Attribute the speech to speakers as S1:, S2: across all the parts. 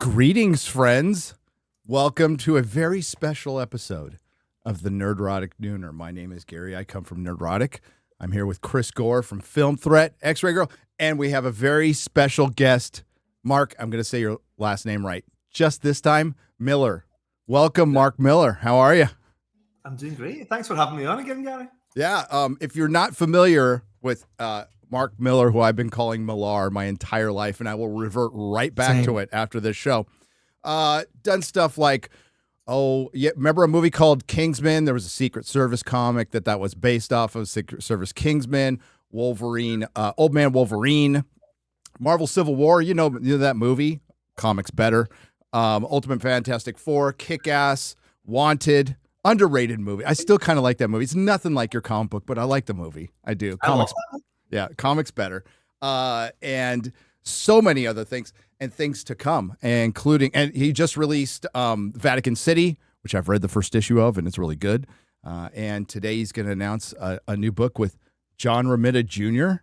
S1: Greetings, friends. Welcome to a very special episode of the Nerdrotic Nooner. My name is Gary. I come from Nerdrotic. I'm here with Chris Gore from Film Threat, X-Ray Girl, and we have a very special guest, Mark. I'm going to say your last name right. Just this time, Millar. Welcome, Mark Millar. How are you?
S2: I'm doing great. Thanks for having me on again, Gary.
S1: Yeah. If you're not familiar with Mark Millar, who I've been calling Millar my entire life, and I will revert right back to it after this show. Done stuff like, remember a movie called Kingsman? There was a Secret Service comic that was based off of Secret Service Kingsman, Wolverine, Old Man Wolverine, Marvel Civil War. You know that movie? Comics better. Ultimate Fantastic Four, Kick-Ass, Wanted. Underrated movie. I still kind of like that movie. It's nothing like your comic book, but I like the movie. I do. Comics, comics better. And so many other things and things to come, including, and he just released Vatican City, which I've read the first issue of, and it's really good. And today he's going to announce a new book with John Romita Jr.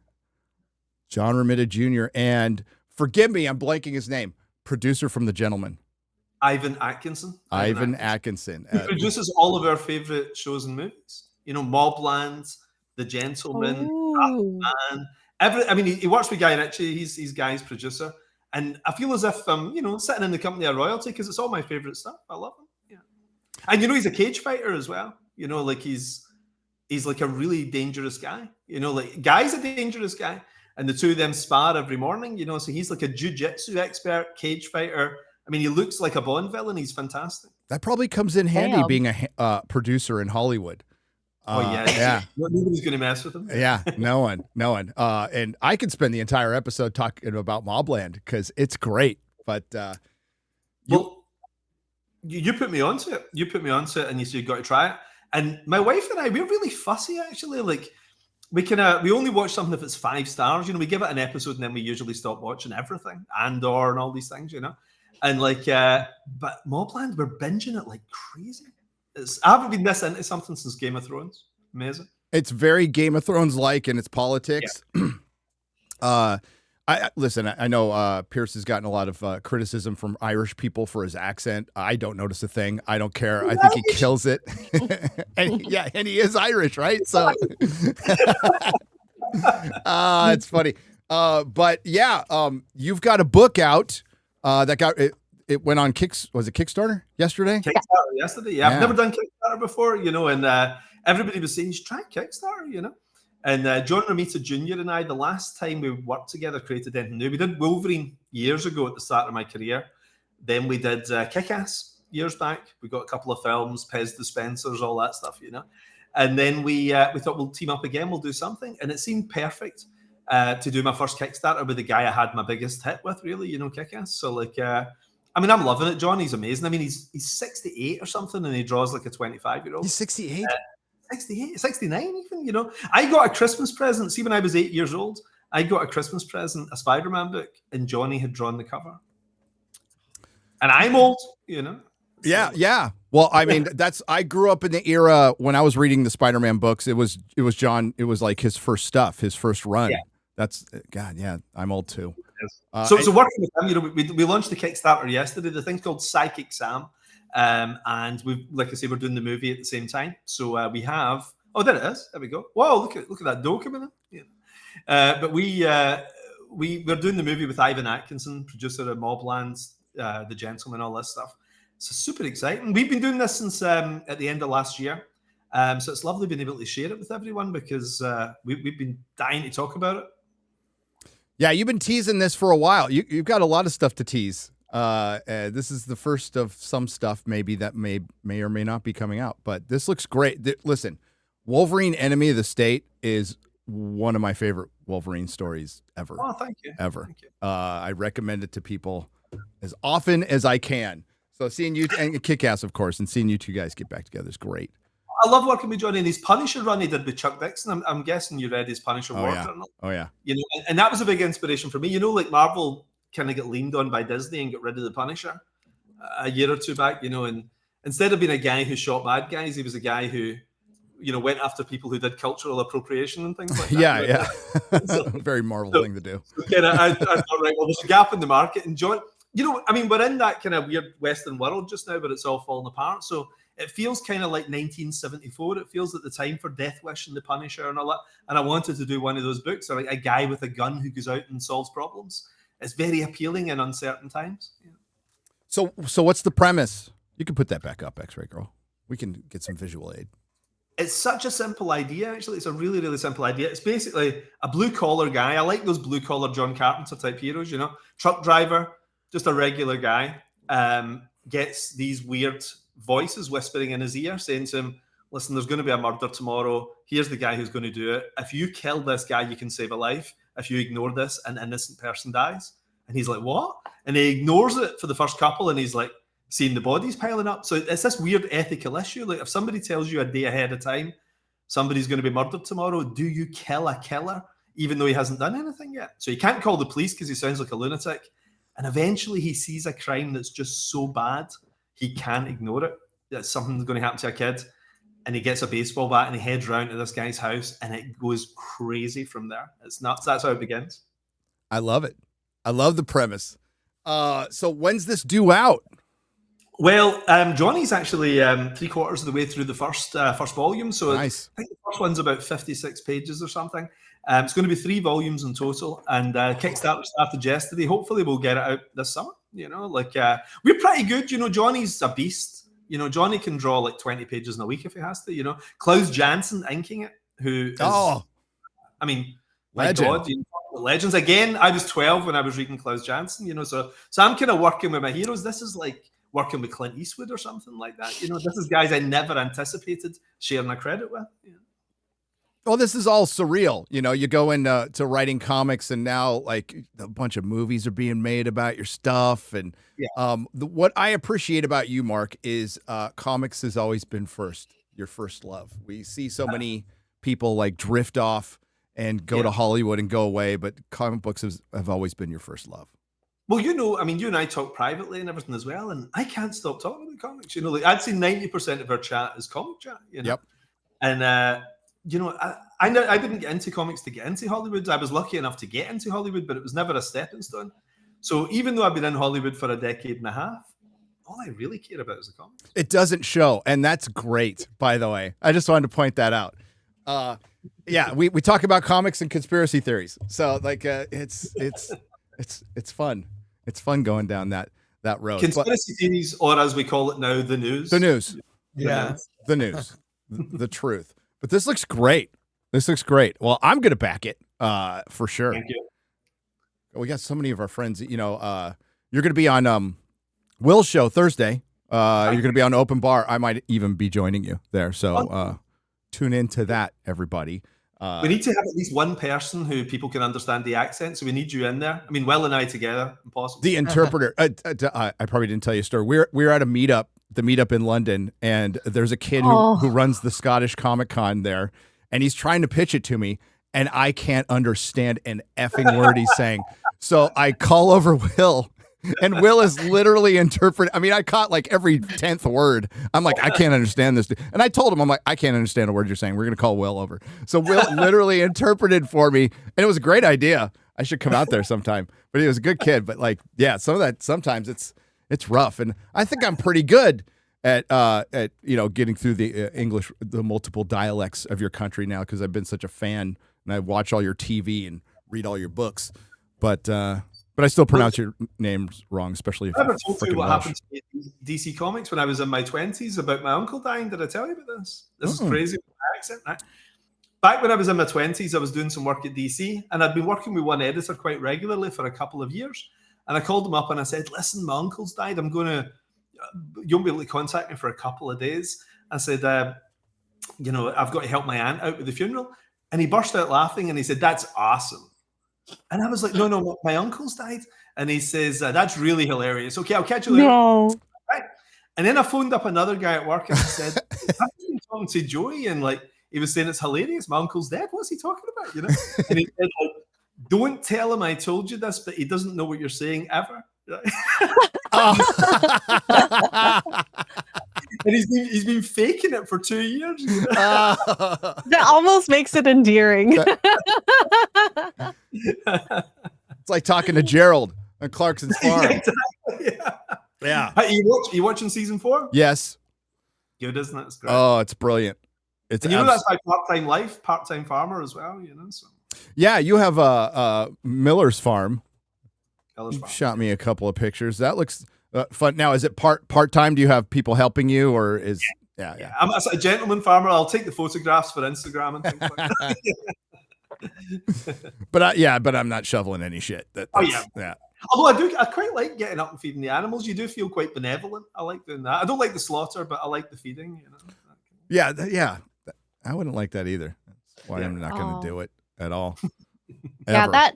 S1: John Romita Jr. And forgive me, I'm blanking his name. Producer from The Gentleman.
S2: Ivan Atkinson.
S1: Ivan Atkinson.
S2: He produces all of our favorite shows and movies. You know, Mobland, The Gentleman, Man. He works with Guy Ritchie. He's Guy's producer. And I feel as if I'm, sitting in the company of royalty because it's all my favorite stuff. I love him. Yeah. And he's a cage fighter as well. He's like a really dangerous guy. Guy's a dangerous guy. And the two of them spar every morning, so he's like a jiu-jitsu expert, cage fighter. I mean, he looks like a Bond villain. He's fantastic.
S1: That probably comes in handy being a producer in Hollywood.
S2: Yeah. Nobody's going to mess with him.
S1: Yeah, no one. And I could spend the entire episode talking about Mobland because it's great. But
S2: you put me onto it. And you said you got to try it. And my wife and I, we're really fussy actually. Like we only watch something if it's 5 stars. We give it an episode and then we usually stop watching everything, and all these things. And but Mobland, we're binging it like crazy. I haven't been this into something since Game of Thrones. Amazing.
S1: It's very Game of Thrones-like in its politics. Yeah. I know Pierce has gotten a lot of criticism from Irish people for his accent. I don't notice a thing. I don't care. I think he kills it. and he is Irish, right? So it's funny. But yeah, you've got a book out. That got it went on was it Kickstarter yesterday?
S2: Kickstarter yesterday, yeah. I've never done Kickstarter before, and everybody was saying you should try Kickstarter, And John Romita Jr. and I, the last time we worked together, created anything new. We did Wolverine years ago at the start of my career. Then we did Kick-Ass years back. We got a couple of films, Pez Dispensers, all that stuff, And then we thought we'll team up again, we'll do something, and it seemed perfect. To do my first Kickstarter with the guy I had my biggest hit with, really, Kick-Ass. So, I'm loving it. John, he's amazing. I mean, he's 68 or something, and he draws like a 25-year-old.
S1: He's 68?
S2: 68, 69 even, I got a Christmas present. See, when I was 8 years old, I got a Christmas present, a Spider-Man book, and Johnny had drawn the cover. And I'm old, So.
S1: Yeah. Well, I mean, I grew up in the era when I was reading the Spider-Man books. It was John. It was like his first stuff, his first run. Yeah. That's God. Yeah, I'm old too.
S2: So working with him, we launched the Kickstarter yesterday. The thing's called Psychic Sam, and like I say, we're doing the movie at the same time. So we have. Oh, there it is. There we go. Whoa! Look at that dough coming in. Yeah. But we're doing the movie with Ivan Atkinson, producer of Mobland, The Gentleman, all this stuff. So super exciting. We've been doing this since at the end of last year. So it's lovely being able to share it with everyone because we've been dying to talk about it.
S1: Yeah, you've been teasing this for a while. You've got a lot of stuff to tease. This is the first of some stuff maybe that may or may not be coming out. But this looks great. Listen, Wolverine Enemy of the State is one of my favorite Wolverine stories ever.
S2: Oh, thank you.
S1: Ever.
S2: Thank you.
S1: I recommend it to people as often as I can. So seeing you and Kick-Ass, of course, and seeing you two guys get back together is great.
S2: I love working with Johnny, and his Punisher run he did with Chuck Dixon. I'm guessing you read his Punisher War Journal.
S1: Oh yeah.
S2: And that was a big inspiration for me. Like Marvel kind of got leaned on by Disney and got rid of the Punisher a year or two back. And instead of being a guy who shot bad guys, he was a guy who, went after people who did cultural appropriation and things like that.
S1: Yeah. So, very Marvel thing to do.
S2: I thought, right, well, there's a gap in the market, and I mean, we're in that kind of weird Western world just now, but it's all falling apart. So it feels kind of like 1974. It feels like the time for Death Wish and The Punisher and all that. And I wanted to do one of those books, or like a guy with a gun who goes out and solves problems. It's very appealing in uncertain times. Yeah.
S1: So what's the premise? You can put that back up, X-Ray Girl. We can get some visual aid.
S2: It's such a simple idea, actually. It's a really, really simple idea. It's basically a blue-collar guy. I like those blue-collar John Carpenter type heroes, Truck driver, just a regular guy, gets these weird voices whispering in his ear saying to him, listen, there's going to be a murder tomorrow. Here's the guy who's going to do it. If you kill this guy, you can save a life. If you ignore this, an innocent person dies. And he's like, what? And he ignores it for the first couple, and he's like, seeing the bodies piling up. So it's this weird ethical issue. Like, if somebody tells you a day ahead of time, somebody's going to be murdered tomorrow, do you kill a killer, even though he hasn't done anything yet? So he can't call the police because he sounds like a lunatic. And eventually he sees a crime that's just so bad, he can't ignore it. That something's going to happen to a kid. And he gets a baseball bat and he heads round to this guy's house, and it goes crazy from there. It's nuts. That's how it begins.
S1: I love it. I love the premise. So when's this due out?
S2: Well, Johnny's actually 3/4 of the way through the first volume. So nice. I think the first one's about 56 pages or something. It's going to be 3 volumes in total. And Kickstarter started yesterday. Hopefully we'll get it out this summer. We're pretty good. Johnny's a beast. Johnny can draw like 20 pages in a week if he has to. Klaus Janson inking it, who is, I mean,
S1: legend.
S2: My God, legends. Again, I was 12 when I was reading Klaus Janson, so I'm kind of working with my heroes. This is like working with Clint Eastwood or something like that. This is guys I never anticipated sharing a credit with. Yeah.
S1: Well, this is all surreal. You go into to writing comics, and now like a bunch of movies are being made about your stuff. And what I appreciate about you, Mark, is comics has always been your first love. We see so many people like drift off and go to Hollywood and go away, but comic books have always been your first love.
S2: Well, you and I talk privately and everything as well, and I can't stop talking about comics. Like I'd say 90% of our chat is comic chat.
S1: Yep.
S2: And I didn't get into comics to get into Hollywood. I was lucky enough to get into Hollywood, but it was never a stepping stone. So even though I've been in Hollywood for a decade and a half, all I really care about is the comics.
S1: It doesn't show, and that's great, by the way. I just wanted to point that out. We talk about comics and conspiracy theories, so like it's fun. It's fun going down that road.
S2: Conspiracy theories, or as we call it now, the news.
S1: The news.
S2: Yeah.
S1: The news. The truth. But this looks great. Well, I'm going to back it for sure.
S2: Thank you.
S1: We got so many of our friends. You're going to be on Will's show Thursday. You're going to be on Open Bar. I might even be joining you there. So tune into that, everybody.
S2: We need to have at least one person who people can understand the accent, so we need you in there. I mean, Will and I together, impossible.
S1: The interpreter. I probably didn't tell you a story. We're at a meetup, the meetup in London, and there's a kid who runs the Scottish Comic Con there, and he's trying to pitch it to me, and I can't understand an effing word he's saying. So I call over Will, and Will is literally interpreting. I mean, I caught like every 10th word. I'm like, I can't understand this. And I told him, I'm like, I can't understand a word you're saying. We're going to call Will over. So Will literally interpreted for me, and it was a great idea. I should come out there sometime. But he was a good kid. But like, yeah, some of that, sometimes it's rough. And I think I'm pretty good at getting through the English, the multiple dialects of your country now, because I've been such a fan, and I watch all your TV and read all your books. But I still pronounce your names wrong, especially if
S2: I never told you what happened to me at DC Comics when I was in my 20s about my uncle dying. Did I tell you about this? This is crazy with my accent. Right? Back when I was in my 20s, I was doing some work at DC, and I'd been working with one editor quite regularly for a couple of years. And I called him up and I said, listen, my uncle's died. You won't be able to contact me for a couple of days. I said, I've got to help my aunt out with the funeral. And he burst out laughing and he said, that's awesome. And I was like, no, my uncle's died. And he says, that's really hilarious. Okay, I'll catch you later.
S3: No.
S2: Right. And then I phoned up another guy at work and I said, I've been talking to Joey, and like he was saying it's hilarious. My uncle's dead. What's he talking about? And he said, like, don't tell him I told you this, but he doesn't know what you're saying ever. And he's been faking it for 2 years.
S3: That almost makes it endearing.
S1: It's like talking to Gerald on Clarkson's Farm. Yeah.
S2: Hey, you watching season 4?
S1: Yes.
S2: Good, isn't it? It's great.
S1: Oh, it's brilliant. It's
S2: and you know that's my part-time life, part-time farmer as well. You know. So.
S1: Yeah, you have a Millar's farm.
S2: You
S1: shot me a couple of pictures. That looks fun. Now, is it part-time? Do you have people helping you, or is yeah.
S2: I'm a gentleman farmer. I'll take the photographs for Instagram and things like that.
S1: but I'm not shoveling any shit. Yeah.
S2: Although I quite like getting up and feeding the animals. You do feel quite benevolent. I like doing that. I don't like the slaughter, but I like the feeding. You know.
S1: Yeah. I wouldn't like that either. That's why I'm not going to do it at all.
S3: Yeah,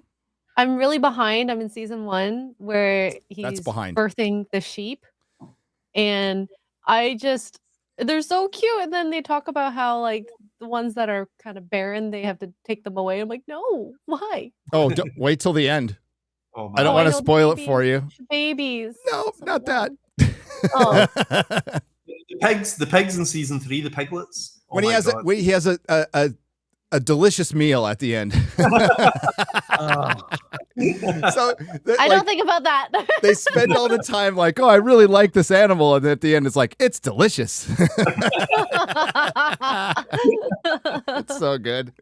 S3: I'm really behind. I'm in season 1 where he's birthing the sheep, and they're so cute. And then they talk about how like the ones that are kind of barren, they have to take them away. I'm like, no, why?
S1: Oh, wait till the end.
S2: Oh,
S1: I don't want to spoil it for you.
S3: Babies.
S1: No, not that.
S3: Oh.
S2: The pigs in season 3, the piglets.
S1: When he has a delicious meal at the end. So
S3: I don't think about that.
S1: They spend all the time like, oh, I really like this animal, and at the end it's like, it's delicious. It's so good.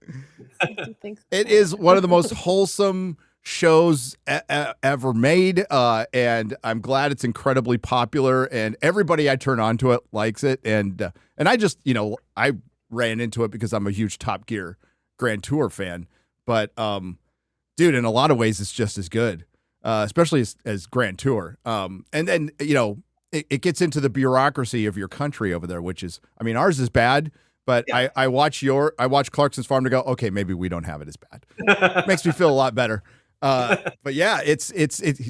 S1: It is one of the most wholesome shows ever made, and I'm glad it's incredibly popular, and everybody I turn on to it likes it, and I just I ran into it because I'm a huge Top Gear Grand Tour fan, but dude, in a lot of ways it's just as good, especially as Grand Tour, and then it gets into the bureaucracy of your country over there, which is, I mean, ours is bad. But yeah. I watch Clarkson's Farm to go, okay, maybe we don't have it as bad. Makes me feel a lot better. But yeah, it's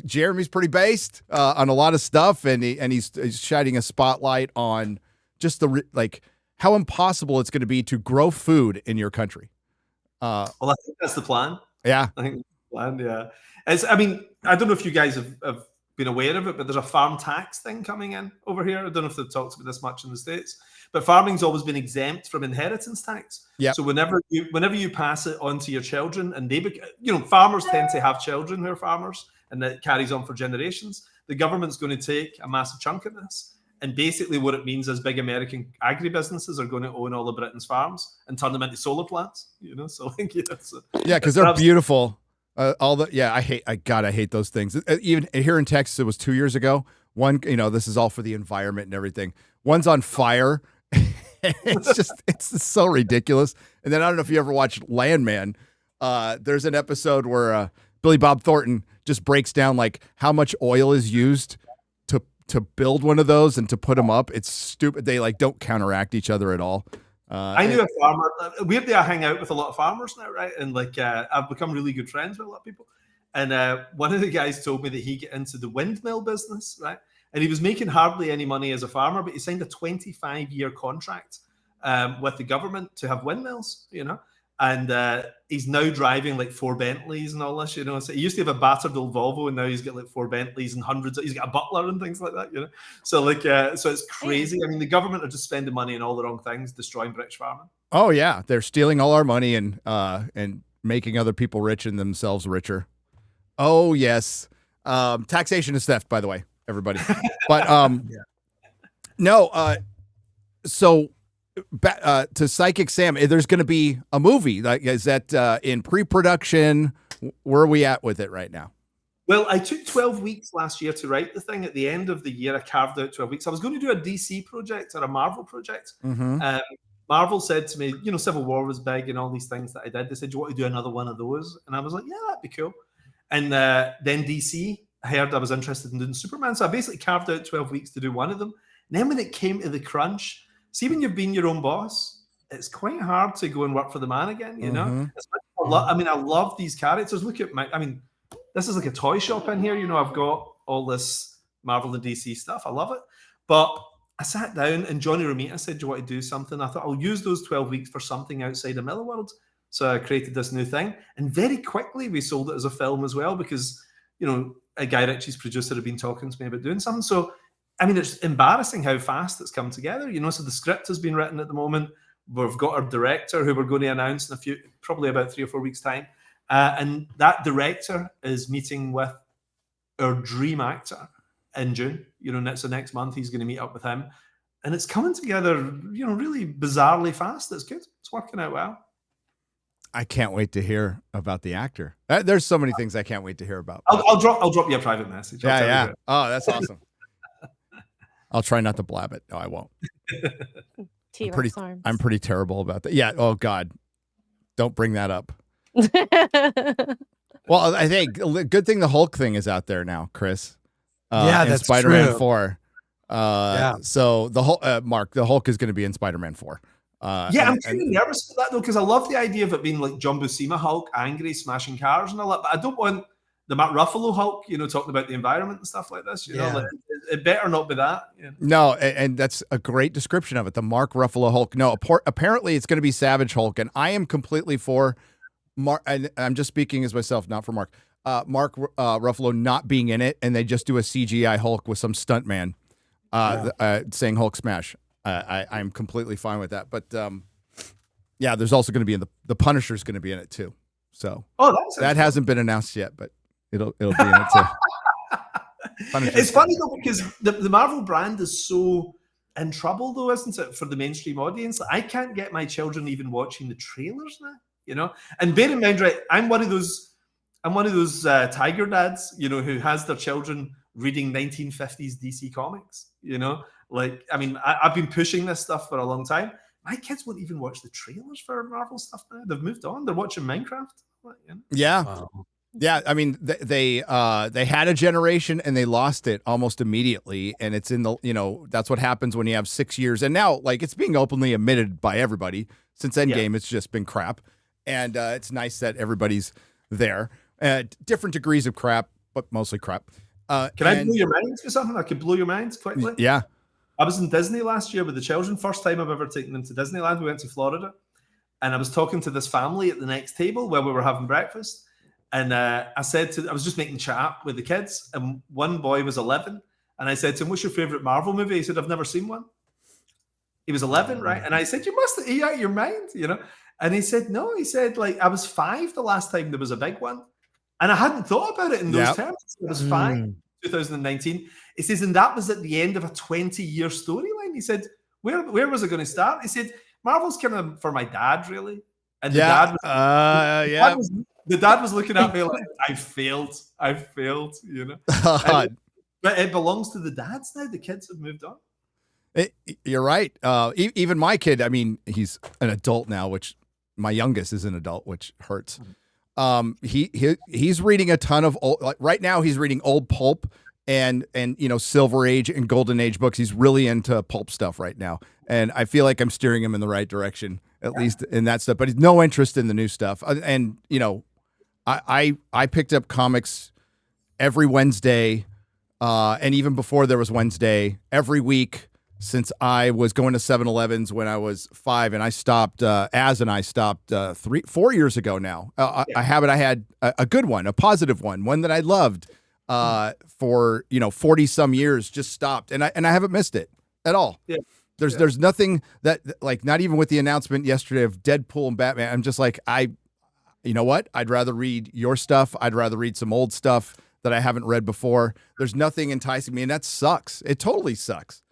S1: Jeremy's pretty based on a lot of stuff, and he's shining a spotlight on just how impossible it's going to be to grow food in your country.
S2: Well, I think that's the plan.
S1: Yeah,
S2: I think that's the plan. Yeah, I mean, I don't know if you guys have been aware of it, but there's a farm tax thing coming in over here. I don't know if they've talked about this much in the States. But farming's always been exempt from inheritance tax.
S1: Yeah.
S2: So whenever you pass it on to your children, and farmers tend to have children who are farmers, and that carries on for generations. The government's going to take a massive chunk of this, and basically what it means is big American agribusinesses are going to own all of Britain's farms and turn them into solar plants. So
S1: because they're beautiful. I hate those things. Even here in Texas, it was 2 years ago. One, this is all for the environment and everything. One's on fire. it's so ridiculous. And then I don't know if you ever watched Landman. There's an episode where Billy Bob Thornton just breaks down like how much oil is used to build one of those and to put them up. It's stupid. They don't counteract each other at all.
S2: I knew a farmer. Weirdly, I hang out with a lot of farmers now, right? And I've become really good friends with a lot of people. And one of the guys told me that he got into the windmill business, right? And he was making hardly any money as a farmer, but he signed a 25-year contract with the government to have windmills, And he's now driving 4 Bentleys and all this, So he used to have a battered old Volvo, and now he's got 4 Bentleys and he's got a butler and things like that, So so it's crazy. I mean, the government are just spending money on all the wrong things, destroying British farming.
S1: Oh yeah, they're stealing all our money and making other people rich and themselves richer. Oh yes, taxation is theft, by the way, everybody. But no. So back to Psychic Sam, there's going to be a movie. Is that in pre-production? Where are we at with it right now?
S2: Well, I took 12 weeks last year to write the thing. At the end of the year, I carved out 12 weeks. I was going to do a DC project or a Marvel project.
S1: Mm-hmm.
S2: Marvel said to me, Civil War was big and all these things that I did. They said, do you want to do another one of those? And I was like, yeah, that'd be cool. And then DC heard I was interested in doing Superman. So I basically carved out 12 weeks to do one of them. And then when it came to the crunch, see, when you've been your own boss, it's quite hard to go and work for the man again,
S1: Mm-hmm.
S2: I love these characters. Look at this is like a toy shop in here. I've got all this Marvel and DC stuff. I love it. But I sat down and Johnny Romita said, do you want to do something? I thought, I'll use those 12 weeks for something outside of Millarworld. So I created this new thing. And very quickly, we sold it as a film as well because, a Guy Ritchie's producer had been talking to me about doing something. So, I mean, it's embarrassing how fast it's come together. So the script has been written at the moment. We've got our director who we're going to announce in probably about 3 or 4 weeks' time. And that director is meeting with our dream actor in June. So next month he's going to meet up with him. And it's coming together, really bizarrely fast. It's good. It's working out well.
S1: I can't wait to hear about the actor. There's so many things I can't wait to hear about.
S2: I'll drop you a private message.
S1: Yeah. Oh, that's awesome. I'll try not to blab it. No, I won't. I'm pretty terrible about that. Yeah. Oh God, don't bring that up. Well, I think good thing the Hulk thing is out there now, Chris.
S4: That's
S1: Spider-Man
S4: true.
S1: 4. So the whole Mark, the Hulk is going to be in Spider-Man 4.
S2: I'm kind of nervous about that though, because I love the idea of it being like John Buscema Hulk, angry, smashing cars and all that. But I don't want the Mark Ruffalo Hulk, talking about the environment and stuff like this. It better not be that.
S1: No, and that's a great description of it. The Mark Ruffalo Hulk. No, apparently it's going to be Savage Hulk, and I am completely for Mark. And I'm just speaking as myself, not for Mark. Mark Ruffalo not being in it, and they just do a CGI Hulk with some stuntman saying Hulk smash. I'm completely fine with that. But there's also going to be the Punisher's going to be in it too. So that hasn't been announced yet, but it'll be in it too.
S2: It's funny though, because the Marvel brand is so in trouble though, isn't it, for the mainstream audience? I can't get my children even watching the trailers now, And bear in mind, right, I'm one of those tiger dads, who has their children reading 1950s DC comics, I've been pushing this stuff for a long time. My kids won't even watch the trailers for Marvel stuff now. They've moved on. They're watching Minecraft.
S1: Yeah. Wow. Yeah, I mean, they had a generation and they lost it almost immediately, and it's in the that's what happens when you have 6 years, and now it's being openly admitted by everybody since Endgame. It's just been crap, and it's nice that everybody's there. Different degrees of crap, but mostly crap.
S2: Can I blow your mind for something? I could blow your mind quickly.
S1: Yeah,
S2: I was in Disney last year with the children. First time I've ever taken them to Disneyland. We went to Florida, and I was talking to this family at the next table where we were having breakfast. And I was just making chat with the kids, and one boy was 11, and I said to him, "What's your favorite Marvel movie?" He said, "I've never seen one." He was 11, right? And I said, "You must be out of your mind, And he said, "No." He said, I was 5 the last time there was a big one, and I hadn't thought about it in those terms. I was 5, 2019. He says, and that was at the end of a 20-year storyline. He said, "Where was it going to start?" He said, "Marvel's kind of for my dad, really." And the dad was looking at me like, I failed, But it belongs to the dads now. The kids have moved on.
S1: You're right. Even my kid, I mean, he's an adult now, which my youngest is an adult, which hurts. He's reading a ton of old, right now he's reading old Pulp and Silver Age and Golden Age books. He's really into Pulp stuff right now. And I feel like I'm steering him in the right direction, at least in that stuff, but he's no interest in the new stuff. And, I picked up comics every Wednesday, and even before there was Wednesday, every week since I was going to 7-Elevens when I was 5, and I stopped, 3-4 years ago now. A habit I had, a good one, a positive one that I loved for 40 some years, just stopped, and I haven't missed it at all. Yeah. There's nothing that, not even with the announcement yesterday of Deadpool and Batman, I'm just like, you know what? I'd rather read your stuff. I'd rather read some old stuff that I haven't read before. There's nothing enticing me, and that sucks. It totally sucks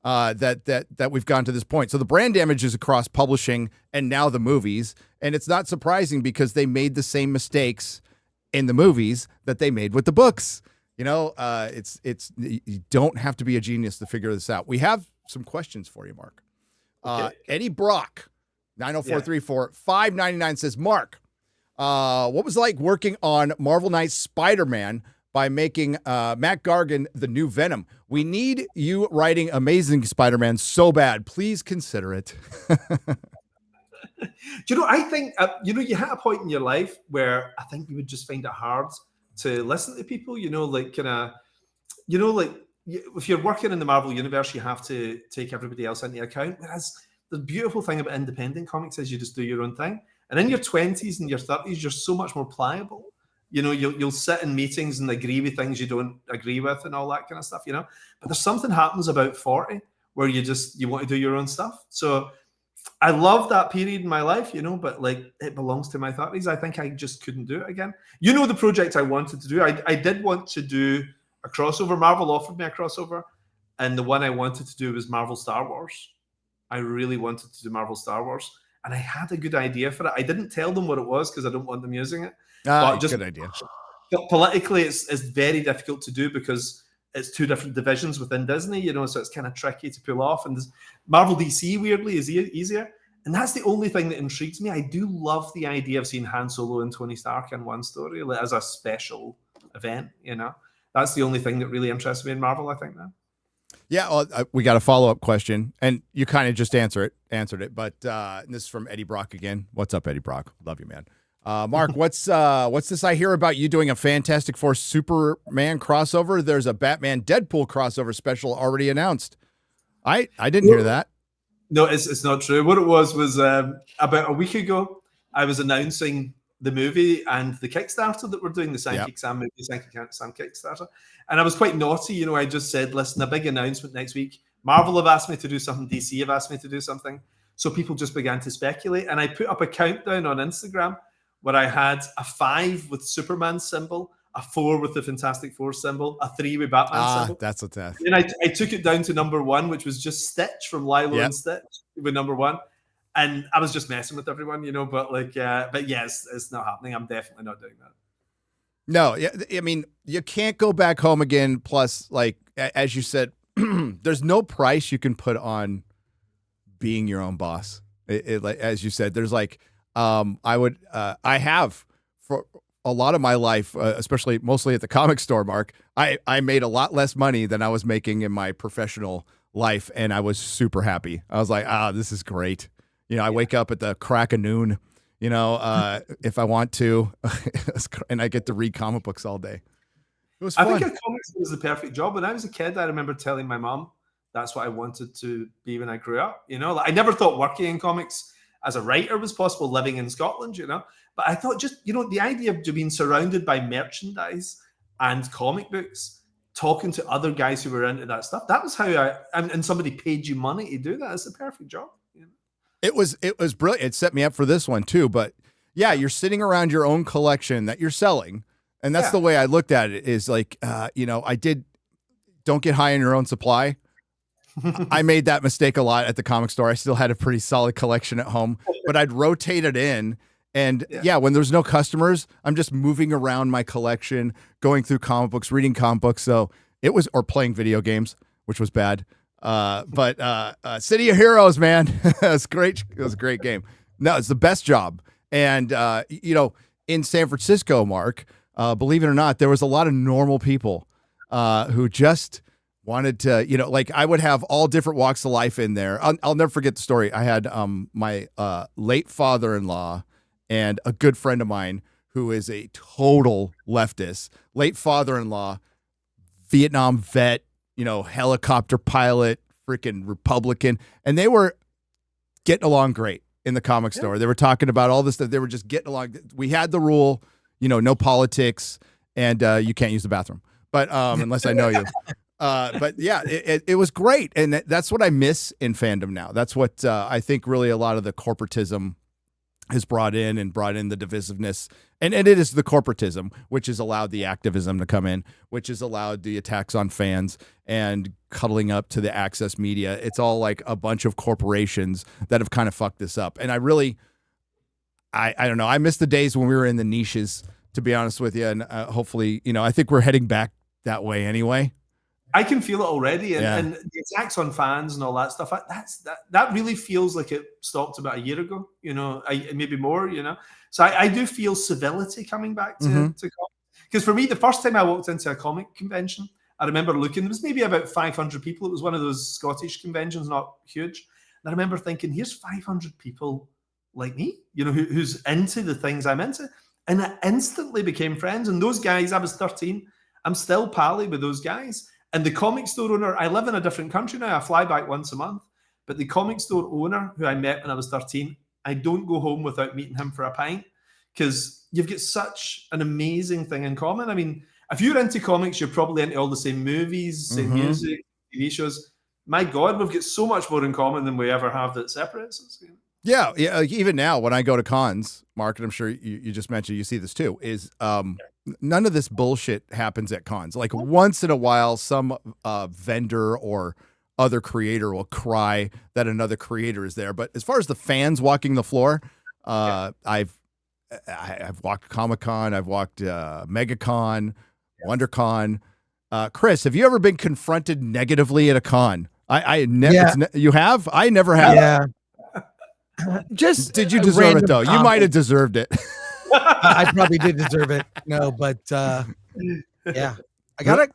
S1: that we've gotten to this point. So the brand damage is across publishing and now the movies, and it's not surprising because they made the same mistakes in the movies that they made with the books. It's you don't have to be a genius to figure this out. We have some questions for you, Mark. Okay. Eddie Brock, 90434 599 says, Mark, what was it like working on Marvel Knight's Spider-Man by making Matt Gargan the new Venom? We need you writing Amazing Spider-Man so bad. Please consider it.
S2: I think, you had a point in your life where I think you would just find it hard to listen to people, if you're working in the Marvel universe, you have to take everybody else into account. Whereas the beautiful thing about independent comics is you just do your own thing. And in your 20s and your 30s, you're so much more pliable. You'll sit in meetings and agree with things you don't agree with and all that kind of stuff, But there's something happens about 40 where you want to do your own stuff. So I love that period in my life, but it belongs to my 30s. I think I just couldn't do it again. The project I wanted to do, I did want to do a crossover. Marvel offered me a crossover, and the one I wanted to do was Marvel Star Wars. I really wanted to do Marvel Star Wars, and I had a good idea for it. I didn't tell them what it was because I don't want them using it.
S1: But just good idea.
S2: Politically, it's very difficult to do because it's two different divisions within Disney, you know, so it's kind of tricky to pull off. And Marvel DC, weirdly, is easier. And that's the only thing that intrigues me. I do love the idea of seeing Han Solo and Tony Stark in one story as a special event, you know. That's the only thing that really interests me in Marvel, I think, now.
S1: Yeah, well, we got a follow-up question, and you kind of just answered it. But this is from Eddie Brock again. What's up, Eddie Brock? Love you, man. Mark, what's this I hear about you doing a Fantastic Four Superman crossover? There's a Batman Deadpool crossover special already announced. I didn't hear that.
S2: No, it's not true. What it was about a week ago, I was announcing the movie and the Kickstarter that we're doing, the Psychic Sam movie, Psychic Sam Kickstarter. And I was quite naughty, you know. I just said, listen, a big announcement next week. Marvel have asked me to do something. DC have asked me to do something. So people just began to speculate. And I put up a countdown on Instagram where I had a 5 with Superman symbol, a 4 with the Fantastic Four symbol, a 3 with Batman symbol.
S1: That's a test.
S2: And I took it down to number 1, which was just Stitch from Lilo and Stitch with number 1. And I was just messing with everyone, you know, but yes, it's not happening. I'm definitely not doing that.
S1: No, yeah, I mean, you can't go back home again. Plus, like, as you said, there's no price you can put on being your own boss. Like, as you said, there's like, I have for a lot of my life, especially mostly at the comic store, Mark, I made a lot less money than I was making in my professional life. And I was super happy. I was like, this is great. You know, I wake up at the crack of noon, you know, if I want to, and I get to read comic books all day. It was fun.
S2: I think a comics was the perfect job. When I was a kid, I remember telling my mom that's what I wanted to be when I grew up. You know, like, I never thought working in comics as a writer was possible, living in Scotland, you know. But I thought just, you know, the idea of being surrounded by merchandise and comic books, talking to other guys who were into that stuff, that was how and somebody paid you money to do that. It's a perfect job. You know?
S1: It was brilliant. It set me up for this one too. But yeah, you're sitting around your own collection that you're selling. And that's the way I looked at it, is like, you know, don't get high on your own supply. I made that mistake a lot at the comic store. I still had a pretty solid collection at home, but I'd rotate it in. And when there's no customers, I'm just moving around my collection, going through comic books, reading comic books. So or playing video games, which was bad. But City of Heroes, man, it was great. It was a great game. No, it's the best job. And, you know, in San Francisco, Mark, believe it or not, there was a lot of normal people who just wanted to, you know, like, I would have all different walks of life in there. I'll never forget the story. I had my late father-in-law and a good friend of mine who is a total leftist, late father-in-law, Vietnam vet, you know, helicopter pilot, freaking Republican. And they were getting along great in the comic store. They were talking about all this stuff. They were just getting along. We had the rule, you know, no politics, and you can't use the bathroom, but unless I know you. But yeah, it was great. And that's what I miss in fandom now. That's what I think really a lot of the corporatism has brought in the divisiveness. And it is the corporatism, which has allowed the activism to come in, which has allowed the attacks on fans and cuddling up to the access media. It's all like a bunch of corporations that have kind of fucked this up. And I don't know. I miss the days when we were in the niches, to be honest with you. And hopefully, you know, I think we're heading back that way anyway.
S2: I can feel it already, and the attacks on fans and all that stuff. That really feels like it stopped about a year ago. You know, maybe more. You know, so I do feel civility coming back to comics. Because for me, the first time I walked into a comic convention, I remember looking. There was maybe about 500 people. It was one of those Scottish conventions, not huge. And I remember thinking, here's 500 people like me, you know, who's into the things I'm into, and I instantly became friends. And those guys, I was 13. I'm still pally with those guys. And the comic store owner, I live in a different country now. I fly back once a month. But the comic store owner who I met when I was 13, I don't go home without meeting him for a pint, because you've got such an amazing thing in common. I mean, if you're into comics, you're probably into all the same movies, same music, TV shows. My God, we've got so much more in common than we ever have that separates us. You know?
S1: Yeah. Even now when I go to cons, Mark, and I'm sure you just mentioned, you see this too, is none of this bullshit happens at cons. Like once in a while, some vendor or other creator will cry that another creator is there. But as far as the fans walking the floor, I've walked Comic-Con, I've walked MegaCon, WonderCon. Chris, have you ever been confronted negatively at a con? I never. You have? I never have.
S4: Yeah. Just
S1: did you deserve it though? You might have deserved it.
S4: I probably did deserve it. No, but yeah, I gotta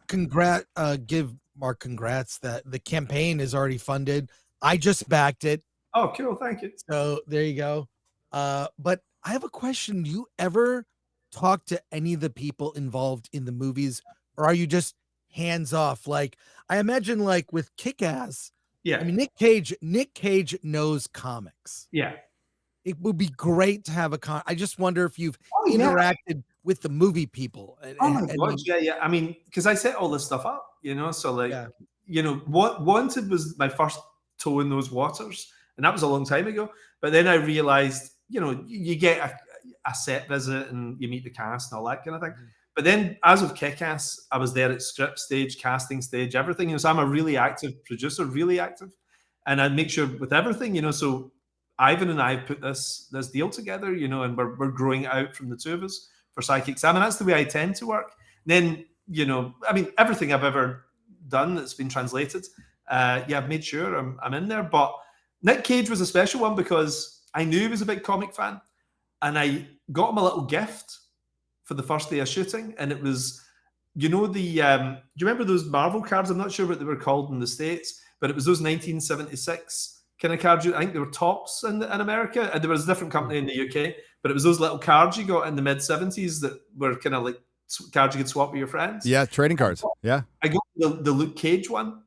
S4: give Mark congrats that the campaign is already funded. I just backed it.
S2: Oh, cool! Thank you.
S4: So there you go. But I have a question. Do you ever talk to any of the people involved in the movies, or are you just hands off? Like I imagine, like with Kick-Ass.
S2: Yeah.
S4: I mean, Nick Cage knows comics.
S2: Yeah.
S4: It would be great to have I just wonder if you've interacted with the movie people.
S2: Oh my God. Yeah. I mean, because I set all this stuff up, so like, what Wanted was my first toe in those waters, and that was a long time ago. But then I realized, you get a set visit and you meet the cast and all that kind of thing. Mm-hmm. But then, as of Kick-Ass, I was there at script stage, casting stage, everything. So I'm a really active producer, really active, and I make sure with everything, So Ivan and I put this deal together, and we're growing out from the two of us for Psychic Sam, and that's the way I tend to work. Then, I mean, everything I've ever done that's been translated, I've made sure I'm in there. But Nick Cage was a special one because I knew he was a big comic fan, and I got him a little gift for the first day of shooting, and it was, do you remember those Marvel cards? I'm not sure what they were called in the States, but it was those 1976 kind of cards. I think they were Tops in America, and there was a different company in the UK, but it was those little cards you got in the mid-70s that were kind of like cards you could swap with your friends.
S1: Yeah, trading cards. Yeah.
S2: I got the Luke Cage one,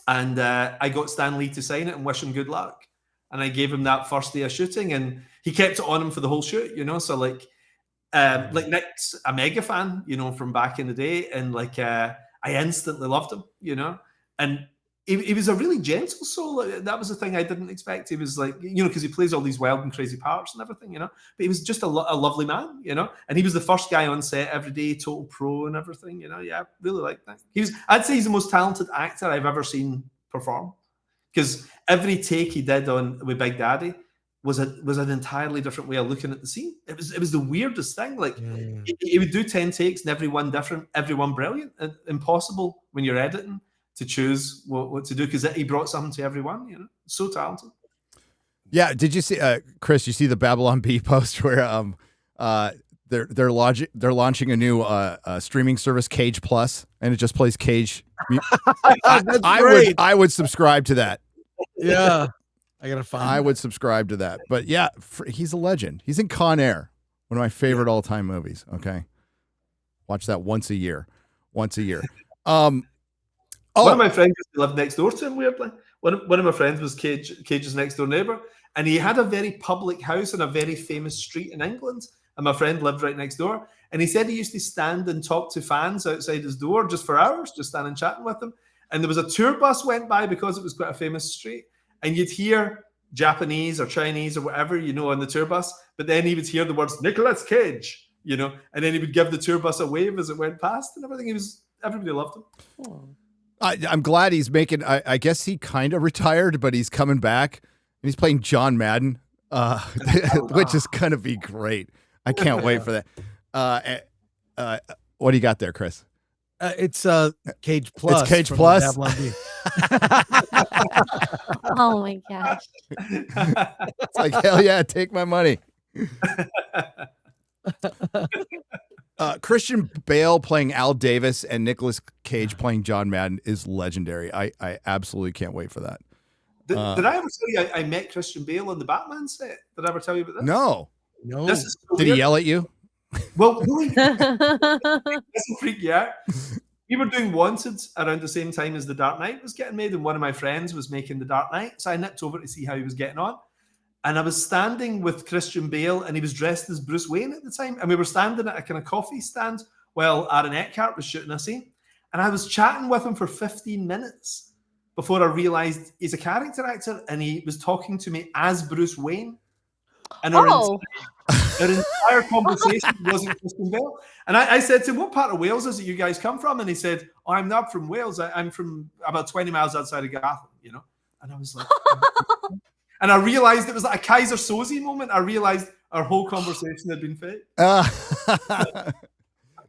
S2: and I got Stan Lee to sign it and wish him good luck. And I gave him that first day of shooting, and he kept it on him for the whole shoot, So like Nick's a mega fan, from back in the day, and like I instantly loved him, and he was a really gentle soul. That was the thing I didn't expect. He was like, because he plays all these wild and crazy parts and everything, but he was just a lovely man, and he was the first guy on set every day, total pro and everything, Yeah, really like that. I'd say he's the most talented actor I've ever seen perform, because every take he did with Big Daddy was an entirely different way of looking at the scene. It was the weirdest thing. Like he would do 10 takes and every one different, every one brilliant. Impossible when you're editing to choose what to do, because he brought something to everyone. So talented.
S1: Yeah. Did you see, Chris? You see the Babylon Bee post where they're launching a new streaming service, Cage Plus, and it just plays Cage. I would subscribe to that.
S4: Yeah. I
S1: would subscribe to that. But yeah, he's a legend. He's in Con Air, one of my favorite all-time movies. Okay. Watch that once a year. One of
S2: my friends lived next door to him, weirdly. One of my friends was Cage's next door neighbor, and he had a very public house on a very famous street in England, and my friend lived right next door. And he said he used to stand and talk to fans outside his door just for hours, just standing chatting with them. And there was a tour bus went by because it was quite a famous street. And you'd hear Japanese or Chinese or whatever, on the tour bus, but then he would hear the words Nicolas Cage, and then he would give the tour bus a wave as it went past and everything. Everybody loved him.
S1: Oh. I'm glad he's making, I guess he kind of retired, but he's coming back and he's playing John Madden, which is going to be great. I can't wait for that. What do you got there, Chris?
S4: It's Cage Plus.
S1: It's Cage Plus.
S3: Oh my gosh.
S1: It's like, hell yeah, take my money. Christian Bale playing Al Davis and Nicolas Cage playing John Madden is legendary. I absolutely can't wait for that.
S2: Did I ever tell you I met Christian Bale on the Batman set? Did I ever tell you about this?
S1: No.
S2: This is so
S1: Did he yell at you?
S2: Well, really, this will freak you out. We were doing Wanted around the same time as The Dark Knight was getting made, and one of my friends was making The Dark Knight, so I nipped over to see how he was getting on. And I was standing with Christian Bale, and he was dressed as Bruce Wayne at the time, and we were standing at a kind of coffee stand while Aaron Eckhart was shooting a scene. And I was chatting with him for 15 minutes before I realized he's a character actor, and he was talking to me as Bruce Wayne. And Their entire conversation wasn't Christian Bale. And I said to him, what part of Wales is it you guys come from? And he said, oh, I'm not from Wales. I'm from about 20 miles outside of Gotham, you know? And I was like, and I realized it was like a Kaiser Soze moment. I realized our whole conversation had been fake.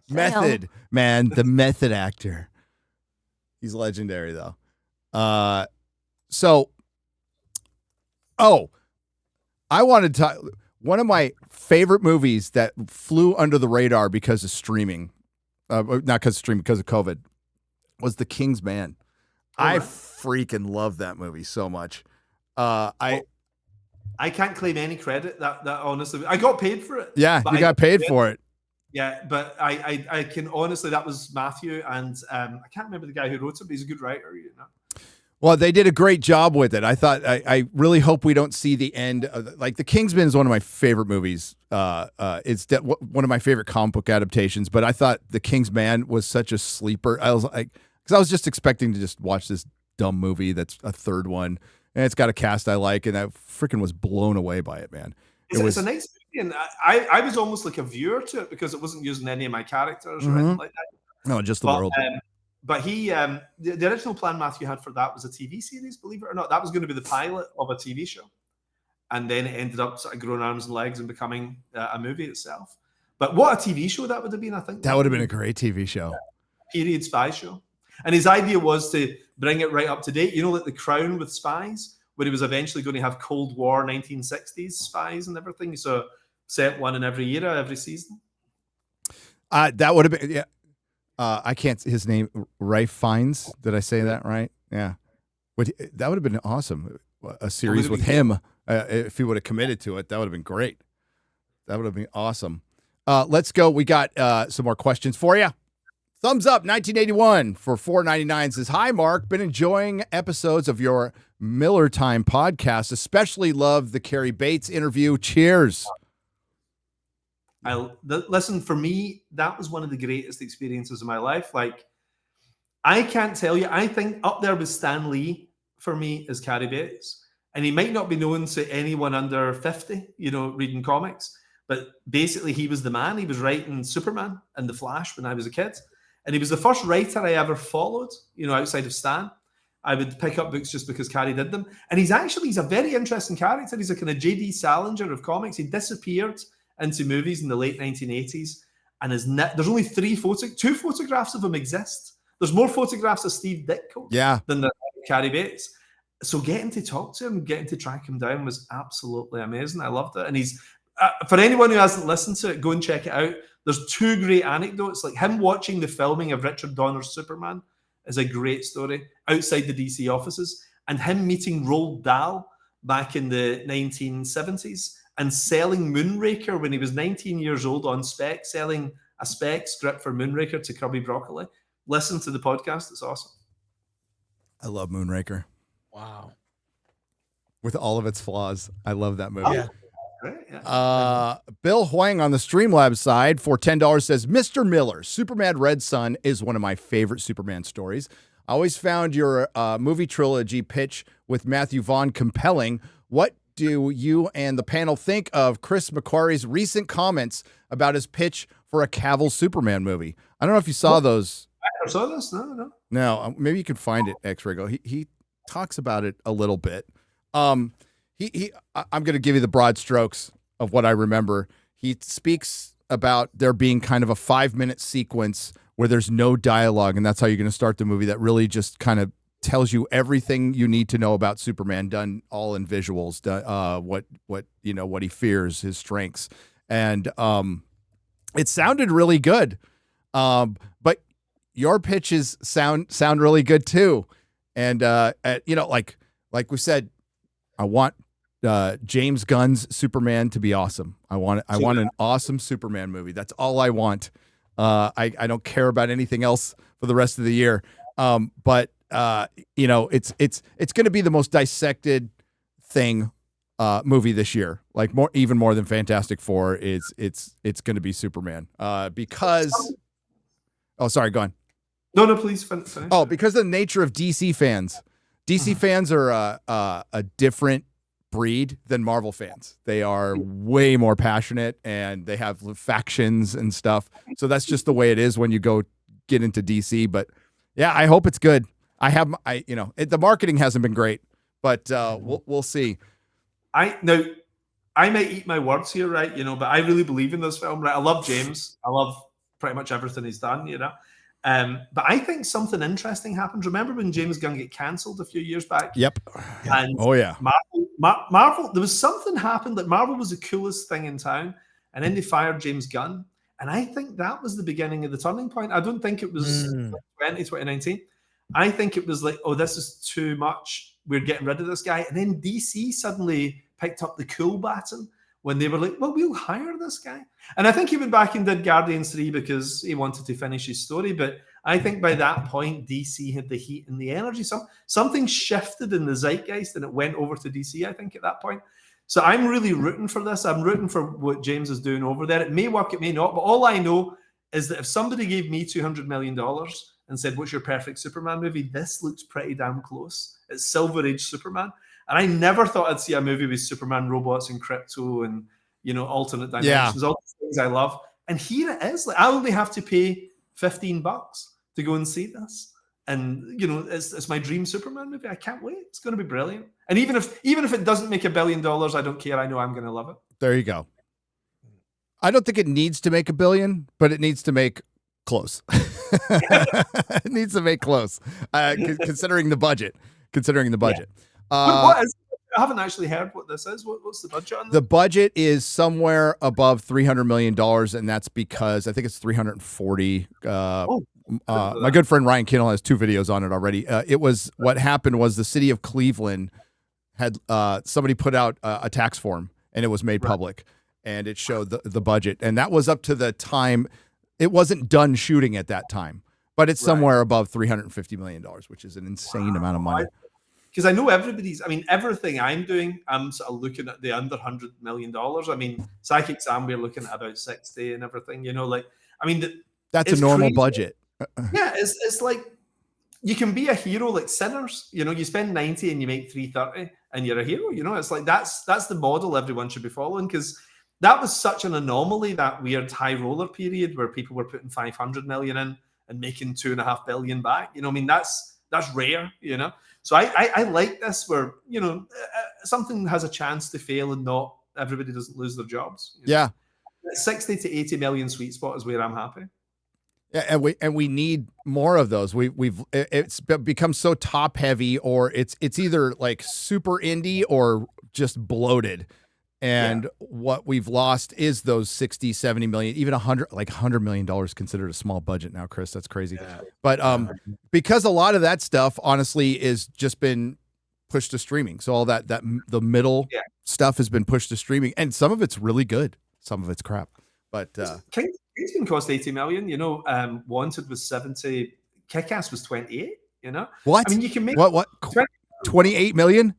S1: Method, man, the method actor. He's legendary, though. I wanted to. One of my favorite movies that flew under the radar because of streaming, not because of streaming, because of COVID, was The Kingsman. I freaking love that movie so much. I
S2: can't claim any credit. That honestly, I got paid for it.
S1: Yeah, you got paid for it.
S2: Yeah, but I can honestly, that was Matthew, and I can't remember the guy who wrote it, but he's a good writer, you know.
S1: Well, they did a great job with it. I thought. I really hope we don't see the end of like The Kingsman is one of my favorite movies. It's one of my favorite comic book adaptations. But I thought The Kingsman was such a sleeper. I was like, because I was just expecting to just watch this dumb movie that's a third one, and it's got a cast I like, and I freaking was blown away by it, man.
S2: It's a nice movie, and I was almost like a viewer to it because it wasn't using any of my characters or anything like that.
S1: No, just the world.
S2: But he, the original plan Matthew had for that was a TV series, believe it or not. That was going to be the pilot of a TV show. And then it ended up sort of growing arms and legs and becoming a movie itself. But what a TV show that would have been, I think. That
S1: would have been a great TV show.
S2: Period spy show. And his idea was to bring it right up to date. You know, like The Crown with spies, where he was eventually going to have Cold War 1960s spies and everything. So set one in every era, every season.
S1: That would have been, yeah. I can't. His name, Ralph Fiennes. Did I say that right? Yeah. That would have been awesome. A series with him. If he would have committed to it, that would have been great. That would have been awesome. Let's go. We got some more questions for you. Thumbs up 1981 for $4.99 says, hi, Mark. Been enjoying episodes of your Millar Time podcast. Especially love the Carrie Bates interview. Cheers.
S2: Listen, for me, that was one of the greatest experiences of my life. Like, I can't tell you, I think up there with Stan Lee for me is Carrie Bates. And he might not be known to anyone under 50, you know, reading comics, but basically he was the man. He was writing Superman and The Flash when I was a kid. And he was the first writer I ever followed, you know, outside of Stan. I would pick up books just because Carrie did them. And he's a very interesting character. He's a kind of J.D. Salinger of comics. He disappeared into movies in the late 1980s, and there's only two photographs of him exist. There's more photographs of Steve Ditko than the Carrie Bates. So getting to talk to him, getting to track him down was absolutely amazing. I loved it. And he's for anyone who hasn't listened to it, go and check it out. There's two great anecdotes, like him watching the filming of Richard Donner's Superman is a great story outside the DC offices, and him meeting Roald Dahl back in the 1970s. And selling Moonraker when he was 19 years old on spec, selling a spec script for Moonraker to Kirby Broccoli. Listen to the podcast. It's awesome.
S1: I love Moonraker.
S4: Wow.
S1: With all of its flaws. I love that movie.
S2: Yeah. Great, yeah.
S1: Bill Huang on the Streamlabs side for $10 says, Mr. Millar, Superman Red Sun is one of my favorite Superman stories. I always found your movie trilogy pitch with Matthew Vaughn compelling. What do you and the panel think of Chris McQuarrie's recent comments about his pitch for a Cavill Superman movie? I don't know if you saw those.
S2: I never saw this. No.
S1: No, maybe you can find it, X-Rigo. He talks about it a little bit. I'm going to give you the broad strokes of what I remember. He speaks about there being kind of a 5-minute sequence where there's no dialogue, and that's how you're going to start the movie. That really just kind of tells you everything you need to know about Superman, done all in visuals, what he fears, his strengths. And it sounded really good. But your pitches sound really good too. And like we said, I want James Gunn's Superman to be awesome. I want an awesome Superman movie. That's all I want. I don't care about anything else for the rest of the year. But it's going to be the most dissected movie this year. Like even more than Fantastic Four. It's going to be Superman. Because oh, sorry, go on.
S2: No, please finish.
S1: Oh, because of the nature of DC fans. DC fans are a different breed than Marvel fans. They are way more passionate and they have factions and stuff. So that's just the way it is when you go get into DC. But yeah, I hope it's good. The marketing hasn't been great, but we'll see.
S2: I might eat my words here, right? But I really believe in this film, right? I love James. I love pretty much everything he's done, But I think something interesting happened. Remember when James Gunn got cancelled a few years back?
S1: Yep.
S2: And Marvel, there was something happened that Marvel was the coolest thing in town, and then they fired James Gunn. And I think that was the beginning of the turning point. I don't think it was 2019. I think it was like, oh, this is too much. We're getting rid of this guy. And then DC suddenly picked up the cool baton when they were like, well, we'll hire this guy. And I think he went back and did Guardians 3 because he wanted to finish his story. But I think by that point, DC had the heat and the energy. Something shifted in the zeitgeist and it went over to DC, I think, at that point. So I'm really rooting for this. I'm rooting for what James is doing over there. It may work, it may not. But all I know is that if somebody gave me $200 million and said, what's your perfect Superman movie? This looks pretty damn close. It's Silver Age Superman. And I never thought I'd see a movie with Superman, robots, and crypto and, alternate dimensions, all the things I love. And here it is. Like, I only have to pay $15 to go and see this. And, it's my dream Superman movie. I can't wait. It's going to be brilliant. And even if it doesn't make $1 billion, I don't care. I know I'm going to love it.
S1: There you go. I don't think it needs to make $1 billion, but it needs to make close. It needs to make close, considering the budget.
S2: I haven't actually heard what this is. What's the budget on this?
S1: The budget is somewhere above $300 million, and that's because I think it's 340. My good friend Ryan Kinnell has 2 videos on it already. What happened was the city of Cleveland had somebody put out a tax form, and it was made public, and it showed the budget, and that was up to the time. It wasn't done shooting at that time, but it's somewhere above $350 million, which is an insane amount of money.
S2: Because I know everything I'm doing, I'm sort of looking at the under $100 million. I mean, Psychic Sam, we're looking at about 60 and everything,
S1: that's a normal budget.
S2: Yeah, it's like you can be a hero like Sinners. You spend 90 and you make 330 and you're a hero. It's like that's the model everyone should be following, because that was such an anomaly, that weird high roller period where people were putting 500 million in and making 2.5 billion back. That's rare. So I like this where something has a chance to fail and not everybody doesn't lose their jobs.
S1: Yeah,
S2: 60 to 80 million sweet spot is where I'm happy.
S1: Yeah, and we need more of those. It's become so top heavy, or it's either like super indie or just bloated. And what we've lost is those 60, 70 million, even $100 million considered a small budget now, Chris. That's crazy. Yeah. But because a lot of that stuff, honestly, is just been pushed to streaming. So all that the middle stuff has been pushed to streaming, and some of it's really good, some of it's crap. But
S2: Kingsman cost 80 million. Wanted was 70. Kick-Ass was 28.
S1: What?
S2: I mean, you can make
S1: 28 million.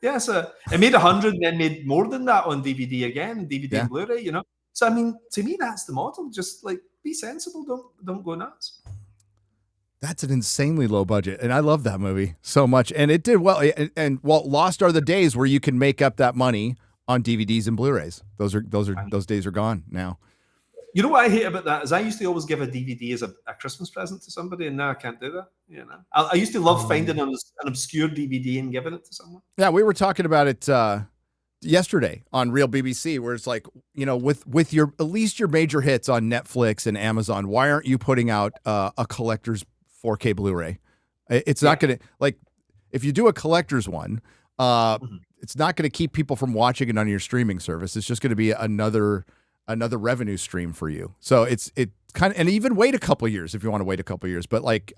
S2: Yeah, so it made 100 and then made more than that on DVD again, DVD and Blu-ray, So, I mean, to me, that's the model. Just like be sensible, don't go nuts.
S1: That's an insanely low budget, and I love that movie so much. And it did well. And lost are the days where you can make up that money on DVDs and Blu-rays. Those days are gone now.
S2: You know what I hate about that is I used to always give a DVD as a Christmas present to somebody, and now I can't do that. I used to love finding an obscure DVD and giving it to someone.
S1: Yeah, we were talking about it yesterday on Real BBC, where it's like, with your at least your major hits on Netflix and Amazon, why aren't you putting out a collector's 4K Blu-ray? It's not going to, like, if you do a collector's one, it's not going to keep people from watching it on your streaming service. It's just going to be another revenue stream for you. So it kind of, and even wait a couple of years if you want to wait a couple of years, but like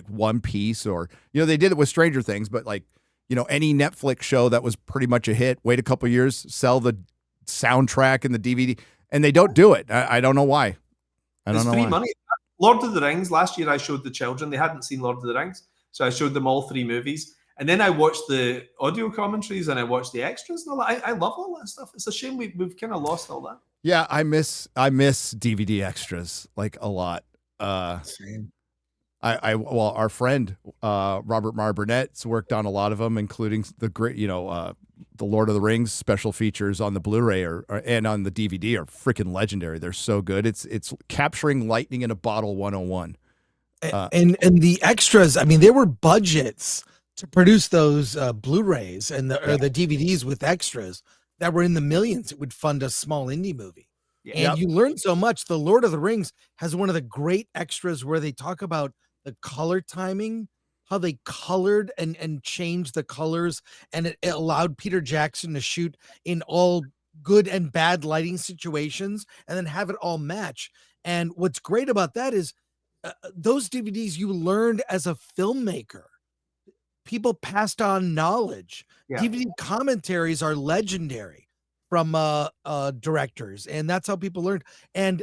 S1: One Piece, or, they did it with Stranger Things, but like, any Netflix show that was pretty much a hit, wait a couple of years, sell the soundtrack and the DVD, and they don't do it. I don't know why.
S2: It's free money. Lord of the Rings, last year I showed the children, they hadn't seen Lord of the Rings. So I showed them all 3 movies. And then I watched the audio commentaries and I watched the extras and all that. I love all that stuff. It's a shame we've kind of lost all that.
S1: Yeah, I miss DVD extras like a lot. Well, our friend Robert Meyer Burnett's worked on a lot of them, including the great, the Lord of the Rings special features on the Blu-ray and on the DVD are freaking legendary. They're so good. It's capturing lightning in a bottle 101.
S4: And the extras, I mean, there were budgets to produce those Blu-rays and the DVDs with extras that were in the millions. It would fund a small indie movie. And you learn so much. The Lord of the Rings has one of the great extras where they talk about the color timing, how they colored and changed the colors, and it allowed Peter Jackson to shoot in all good and bad lighting situations and then have it all match. And what's great about that is those DVDs you learned as a filmmaker. People passed on knowledge. DVD commentaries are legendary from directors, and that's how people learned. And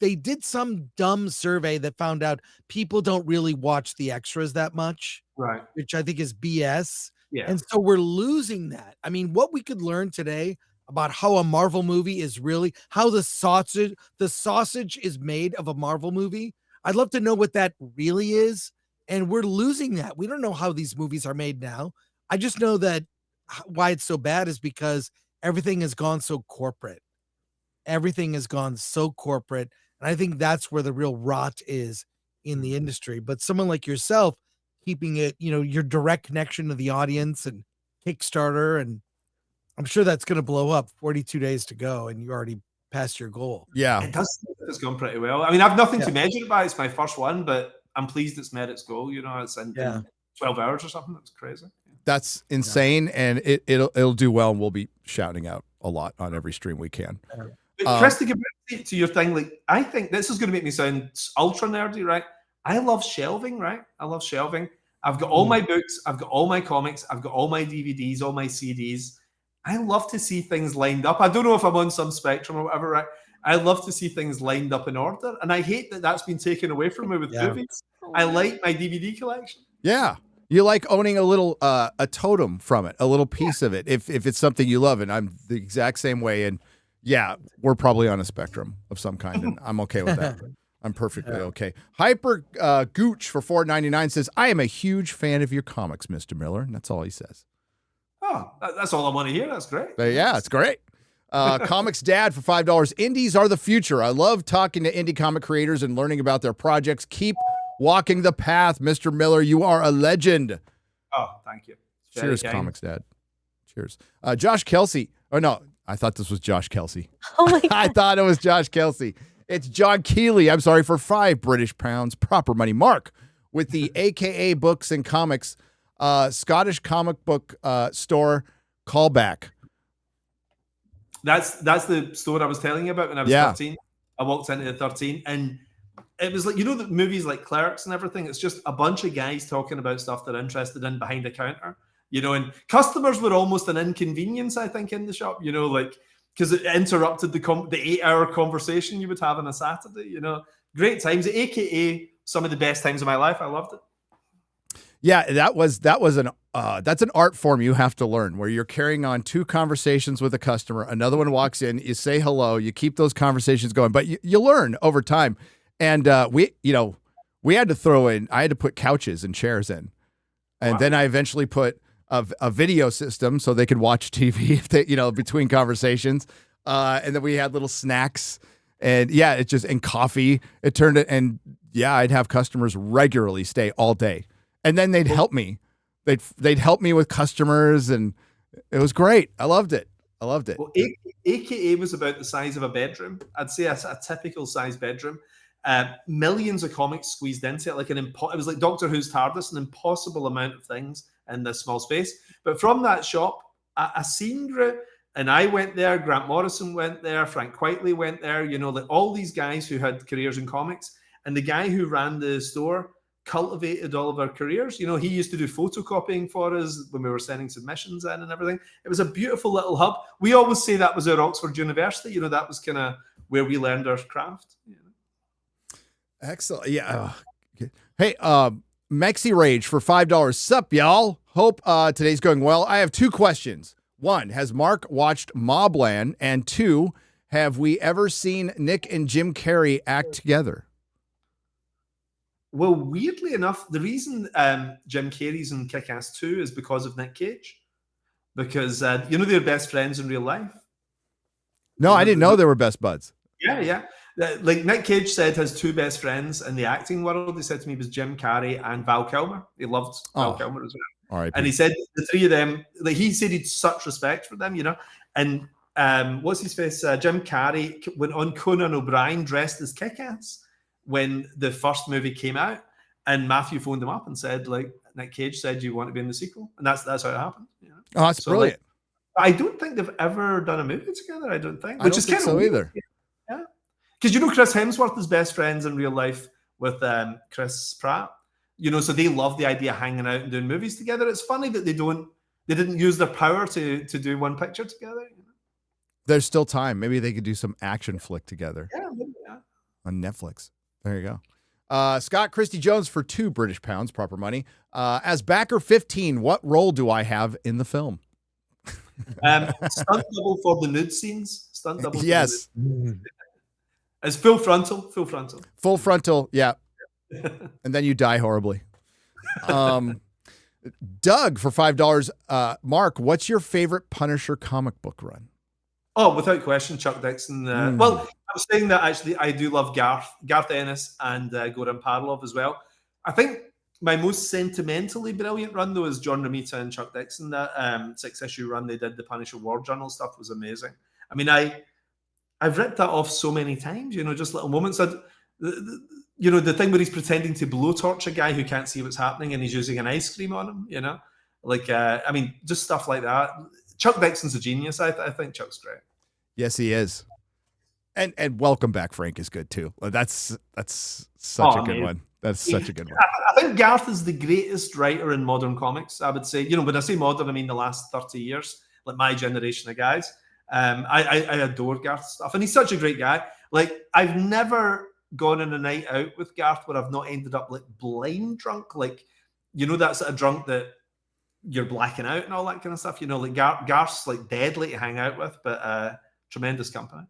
S4: they did some dumb survey that found out people don't really watch the extras that much,
S2: right?
S4: Which I think is BS.
S2: Yeah.
S4: And so we're losing that. I mean, what we could learn today about how a Marvel movie is really, how the sausage is made of a Marvel movie. I'd love to know what that really is. And we're losing that. We don't know how these movies are made now. I just know that why it's so bad is because everything has gone so corporate. Everything has gone so corporate. And I think that's where the real rot is in the industry. But someone like yourself, keeping it, your direct connection to the audience and Kickstarter, and I'm sure that's going to blow up. 42 days to go, and you already passed your goal.
S1: Yeah.
S2: It's gone pretty well. I mean, I've nothing to measure it by. It's my first one, but I'm pleased it's met its goal. It's in 12 hours or something. It's crazy.
S1: That's insane, and it'll do well, and we'll be shouting out a lot on every stream we can.
S2: But Chris, to get back to your thing, like, I think this is going to make me sound ultra nerdy, right? I love shelving, right? I love shelving. I've got all my books, I've got all my comics, I've got all my DVDs, all my CDs. I love to see things lined up. I don't know if I'm on some spectrum or whatever, right? I love to see things lined up in order, and I hate that that's been taken away from me with movies. I like my DVD collection.
S1: Yeah. You like owning a little a totem from it, a little piece of it, if it's something you love. And I'm the exact same way. And yeah, we're probably on a spectrum of some kind, and I'm okay with that. I'm perfectly okay. Hyper Gooch for $4.99 says, I am a huge fan of your comics, Mr. Miller. And that's all he says.
S2: Oh, that's all I want to hear. That's great.
S1: Yeah, it's great. Comics Dad for $5. Indies are the future. I love talking to indie comic creators and learning about their projects. Keep walking the path, Mr. Miller. You are a legend.
S2: Oh, thank you.
S1: Cheers, Comics Dad. Cheers. Josh Kelsey. Oh, no. I thought this was Josh Kelsey.
S3: Oh, my God.
S1: I thought it was Josh Kelsey. It's John Keeley. I'm sorry, for £5 British. Proper money. Mark with the AKA Books and Comics Scottish comic book store callback.
S2: That's the store I was telling you about when I was 13. I walked into the 13, and it was like, the movies like Clerks and everything. It's just a bunch of guys talking about stuff they're interested in behind a counter, and customers were almost an inconvenience, I think, in the shop, because it interrupted the 8-hour conversation you would have on a Saturday, great times, AKA some of the best times of my life. I loved it.
S1: Yeah, that's an art form you have to learn, where you're carrying on two conversations with a customer. Another one walks in, you say hello, you keep those conversations going, but you learn over time. And we had to throw in, I had to put couches and chairs in, and then I eventually put a video system so they could watch TV if they, between conversations. And then we had little snacks, and and coffee. It turned it, and I'd have customers regularly stay all day. And then they'd help me. They'd help me with customers, and it was great. I loved it. Well,
S2: AKA was about the size of a bedroom. I'd say a typical size bedroom. Millions of comics squeezed into it. It was like Doctor Who's TARDIS, an impossible amount of things in this small space. But from that shop, a scene grew, and I went there. Grant Morrison went there. Frank Quitely went there. All these guys who had careers in comics, and the guy who ran the store cultivated all of our careers. He used to do photocopying for us when we were sending submissions in and everything. It was a beautiful little hub. We always say that was our Oxford University. That was kind of where we learned our craft.
S1: Excellent. Yeah. Hey, Mexi Rage for $5. Sup, y'all? Hope today's going well. I have two questions. One, has Mark watched Mobland? And two, have we ever seen Nick and Jim Carrey act together?
S2: Well, weirdly enough, the reason Jim Carrey's in Kick-Ass 2 is because of Nick Cage. Because, they're best friends in real life.
S1: No, I didn't know they were best buds.
S2: Yeah. Like Nick Cage said his two best friends in the acting world, he said to me, was Jim Carrey and Val Kilmer. He loved Val Kilmer as well.
S1: All right.
S2: And he said the three of them, like he said he'd such respect for them, And what's his face? Jim Carrey went on Conan O'Brien dressed as Kick-Ass when the first movie came out. And Matthew phoned him up and said, like, Nick Cage said, you want to be in the sequel? And that's how it happened.
S1: Oh, that's brilliant.
S2: Like, I don't think they've ever done a movie together. I don't think.
S1: Which is kind of so either.
S2: Yeah, because Chris Hemsworth is best friends in real life with Chris Pratt. So they love the idea of hanging out and doing movies together. It's funny that they didn't use their power to do one picture together.
S1: There's still time. Maybe they could do some action flick together.
S2: Yeah, maybe,
S1: on Netflix. There you go. Scott Christy Jones for £2 proper money. As backer 15, what role do I have in the film?
S2: Stunt double for the nude scenes. Stunt double.
S1: Yes.
S2: It's full frontal.
S1: Full frontal. Yeah. And then you die horribly. Doug for $5. Mark, what's your favorite Punisher comic book run?
S2: Oh, without question, Chuck Dixon. Well, I was saying that actually I do love Garth Ennis and Goran Parlov as well. I think my most sentimentally brilliant run, though, is John Romita and Chuck Dixon. That 6-issue run they did, the Punisher War Journal stuff, was amazing. I mean, I've ripped that off so many times, just little moments. The thing where he's pretending to blowtorch a guy who can't see what's happening and he's using an ice cream on him, just stuff like that. Chuck Dixon's a genius. I think Chuck's great.
S1: Yes, he is. And Welcome Back, Frank is good too. That's such a good one. That's such a good one.
S2: I think Garth is the greatest writer in modern comics, I would say. When I say modern, I mean the last 30 years, like my generation of guys. I adore Garth's stuff. And he's such a great guy. Like, I've never gone on a night out with Garth where I've not ended up like blind drunk. Like, that's a drunk that you're blacking out and all that kind of stuff. Like Garth's like deadly to hang out with, but tremendous company.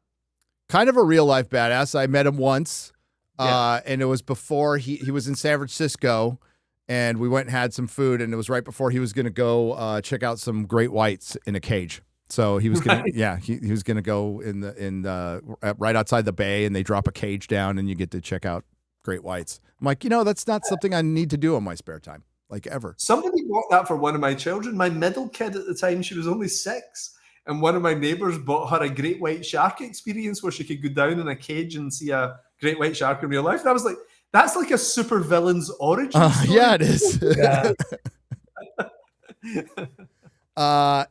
S1: Kind of a real life badass. I met him once. And it was before he was in San Francisco, and we went and had some food, and it was right before he was going to go check out some great whites in a cage. So he was going to, he was going to go right outside the bay, and they drop a cage down, and you get to check out great whites. I'm like, that's not something I need to do in my spare time, like ever.
S2: Somebody bought that for one of my children. My middle kid at the time, she was only 6. And one of my neighbors bought her a great white shark experience where she could go down in a cage and see a great white shark in real life. And I was like, that's like a super villain's origin story.
S1: Yeah, it is.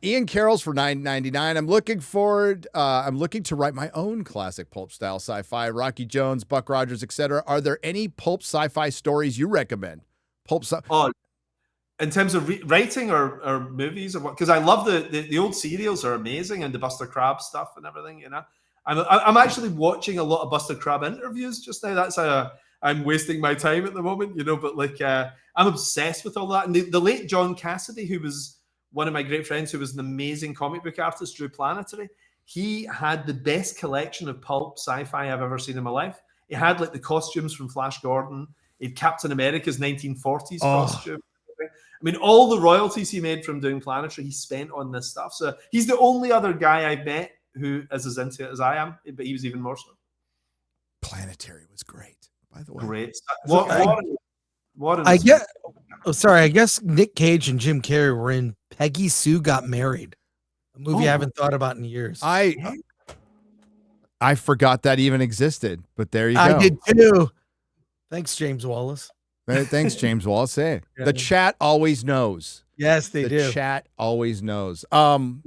S1: Ian Carroll's for $9.99. I'm looking to write my own classic pulp style sci-fi. Rocky Jones, Buck Rogers, etc. Are there any pulp sci-fi stories you recommend?
S2: In terms of writing or movies or what? Because I love the old serials are amazing, and the Buster Crabbe stuff and everything. I'm actually watching a lot of Buster Crabbe interviews just now. That's how I'm wasting my time at the moment, But like, I'm obsessed with all that. And the late John Cassidy, who was one of my great friends, who was an amazing comic book artist, drew Planetary. He had the best collection of pulp sci-fi I've ever seen in my life. He had like the costumes from Flash Gordon. He had Captain America's 1940s costume. I mean, all the royalties he made from doing Planetary, he spent on this stuff. So he's the only other guy I've met who is as into it as I am, but he was even more so.
S1: Planetary was great, by the way.
S2: Great.
S4: I guess Nick Cage and Jim Carrey were in Peggy Sue Got Married, a movie I haven't thought about in years.
S1: I forgot that even existed, but there you go.
S4: I did too. Thanks, James Wallace.
S1: Thanks, James Wallace. Hey, the chat always knows.
S4: Yes, they do.
S1: The chat always knows.
S2: One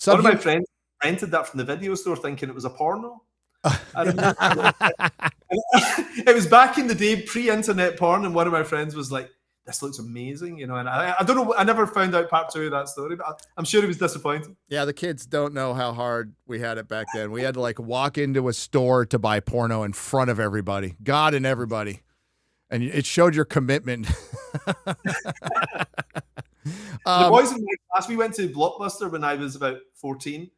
S2: of my friends rented that from the video store thinking it was a porno. It was back in the day, pre-internet porn, and one of my friends was like, this looks amazing, and I don't know, I never found out part 2 of that story, but I'm sure he was disappointed.
S1: Yeah, the kids don't know how hard we had it back then. We had to like walk into a store to buy porno in front of everybody, God and everybody. And it showed your commitment.
S2: The boys in my class, we went to Blockbuster when I was about 14,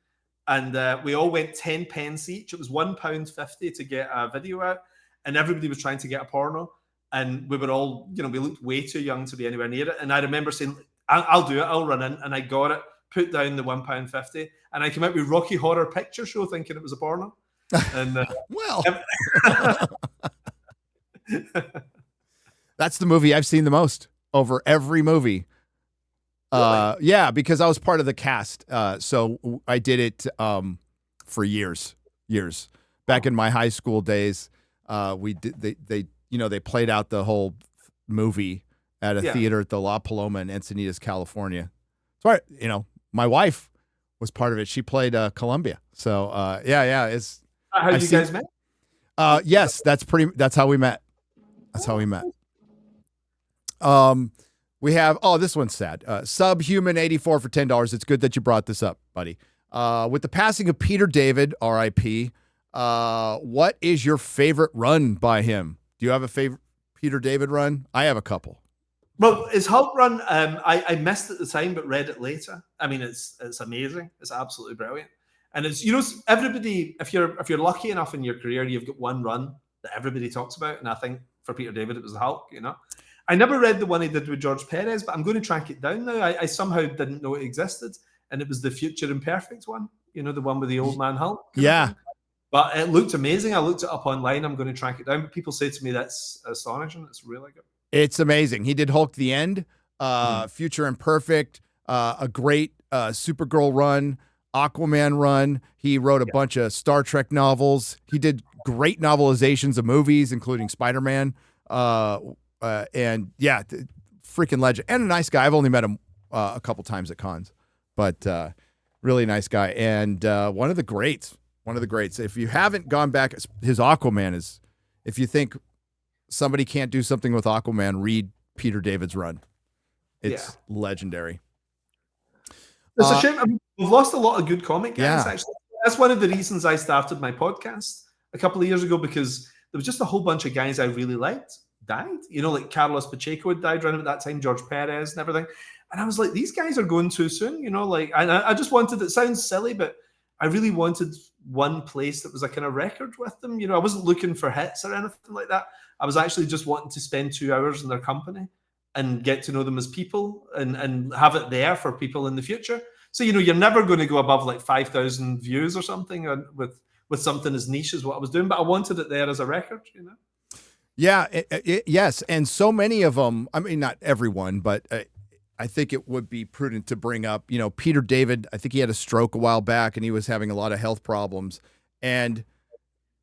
S2: and we all went 10 pence each. It was £1.50 to get a video out, and everybody was trying to get a porno. and we were all, you know, we looked way too young to be anywhere near it. And I remember saying, I'll do it, I'll run in. And I got it, put down the £1.50, and I came out with Rocky Horror Picture Show thinking it was a porno. And
S1: well, that's the movie I've seen the most over every movie. Really? Yeah, because I was part of the cast. So I did it for years. Back in my high school days, we did they played out the whole movie at a theater at the La Paloma in Encinitas, California. So my wife was part of it. She played Columbia. So it's
S2: how you guys met?
S1: Yes, that's how we met. That's how we met. We have, this one's sad. Subhuman84 for $10. It's good that you brought this up, buddy. With the passing of Peter David, R.I.P., what is your favorite run by him? Do you have a favorite Peter David run? I have a couple.
S2: Well, his Hulk run, I missed at the time, but read it later. I mean, it's amazing. It's absolutely brilliant. And it's, you know, everybody, if you're lucky enough in your career, you've got one run that everybody talks about. And I think for Peter David, it was the Hulk, you know. I never read the one he did with George Perez, but I'm going to track it down now. I somehow didn't know it existed. And it was the Future Imperfect one, you know, the one with the old man Hulk.
S1: Yeah.
S2: But it looked amazing. I looked it up online. I'm going to track it down. But people say to me, that's astonishing. It's really good.
S1: It's amazing. He did Hulk the End, Future Imperfect, a great Supergirl run, Aquaman run. He wrote a bunch of Star Trek novels. He did great novelizations of movies, including Spider-Man. And yeah, freaking legend. And a nice guy. I've only met him a couple times at cons, but really nice guy. And one of the greats. If you haven't gone back, his Aquaman is, if you think somebody can't do something with Aquaman, read Peter David's run. It's legendary.
S2: It's a shame. I mean, we've lost a lot of good comic guys, actually. That's one of the reasons I started my podcast a couple of years ago, because there was just a whole bunch of guys I really liked died. You know, like Carlos Pacheco had died around at that time, George Perez and everything. And I was like, these guys are going too soon, you know, like, I just wanted, it sounds silly, but I really wanted one place that was a kind of record with them. You know, I wasn't looking for hits or anything like that. I was actually just wanting to spend 2 hours in their company and get to know them as people and have it there for people in the future. So, you know, you're never going to go above like 5,000 views or something with something as niche as what I was doing, but I wanted it there as a record, you know?
S1: Yeah, yes. And so many of them, I mean, not everyone, but I think it would be prudent to bring up, you know, Peter David. I think he had a stroke a while back and he was having a lot of health problems, and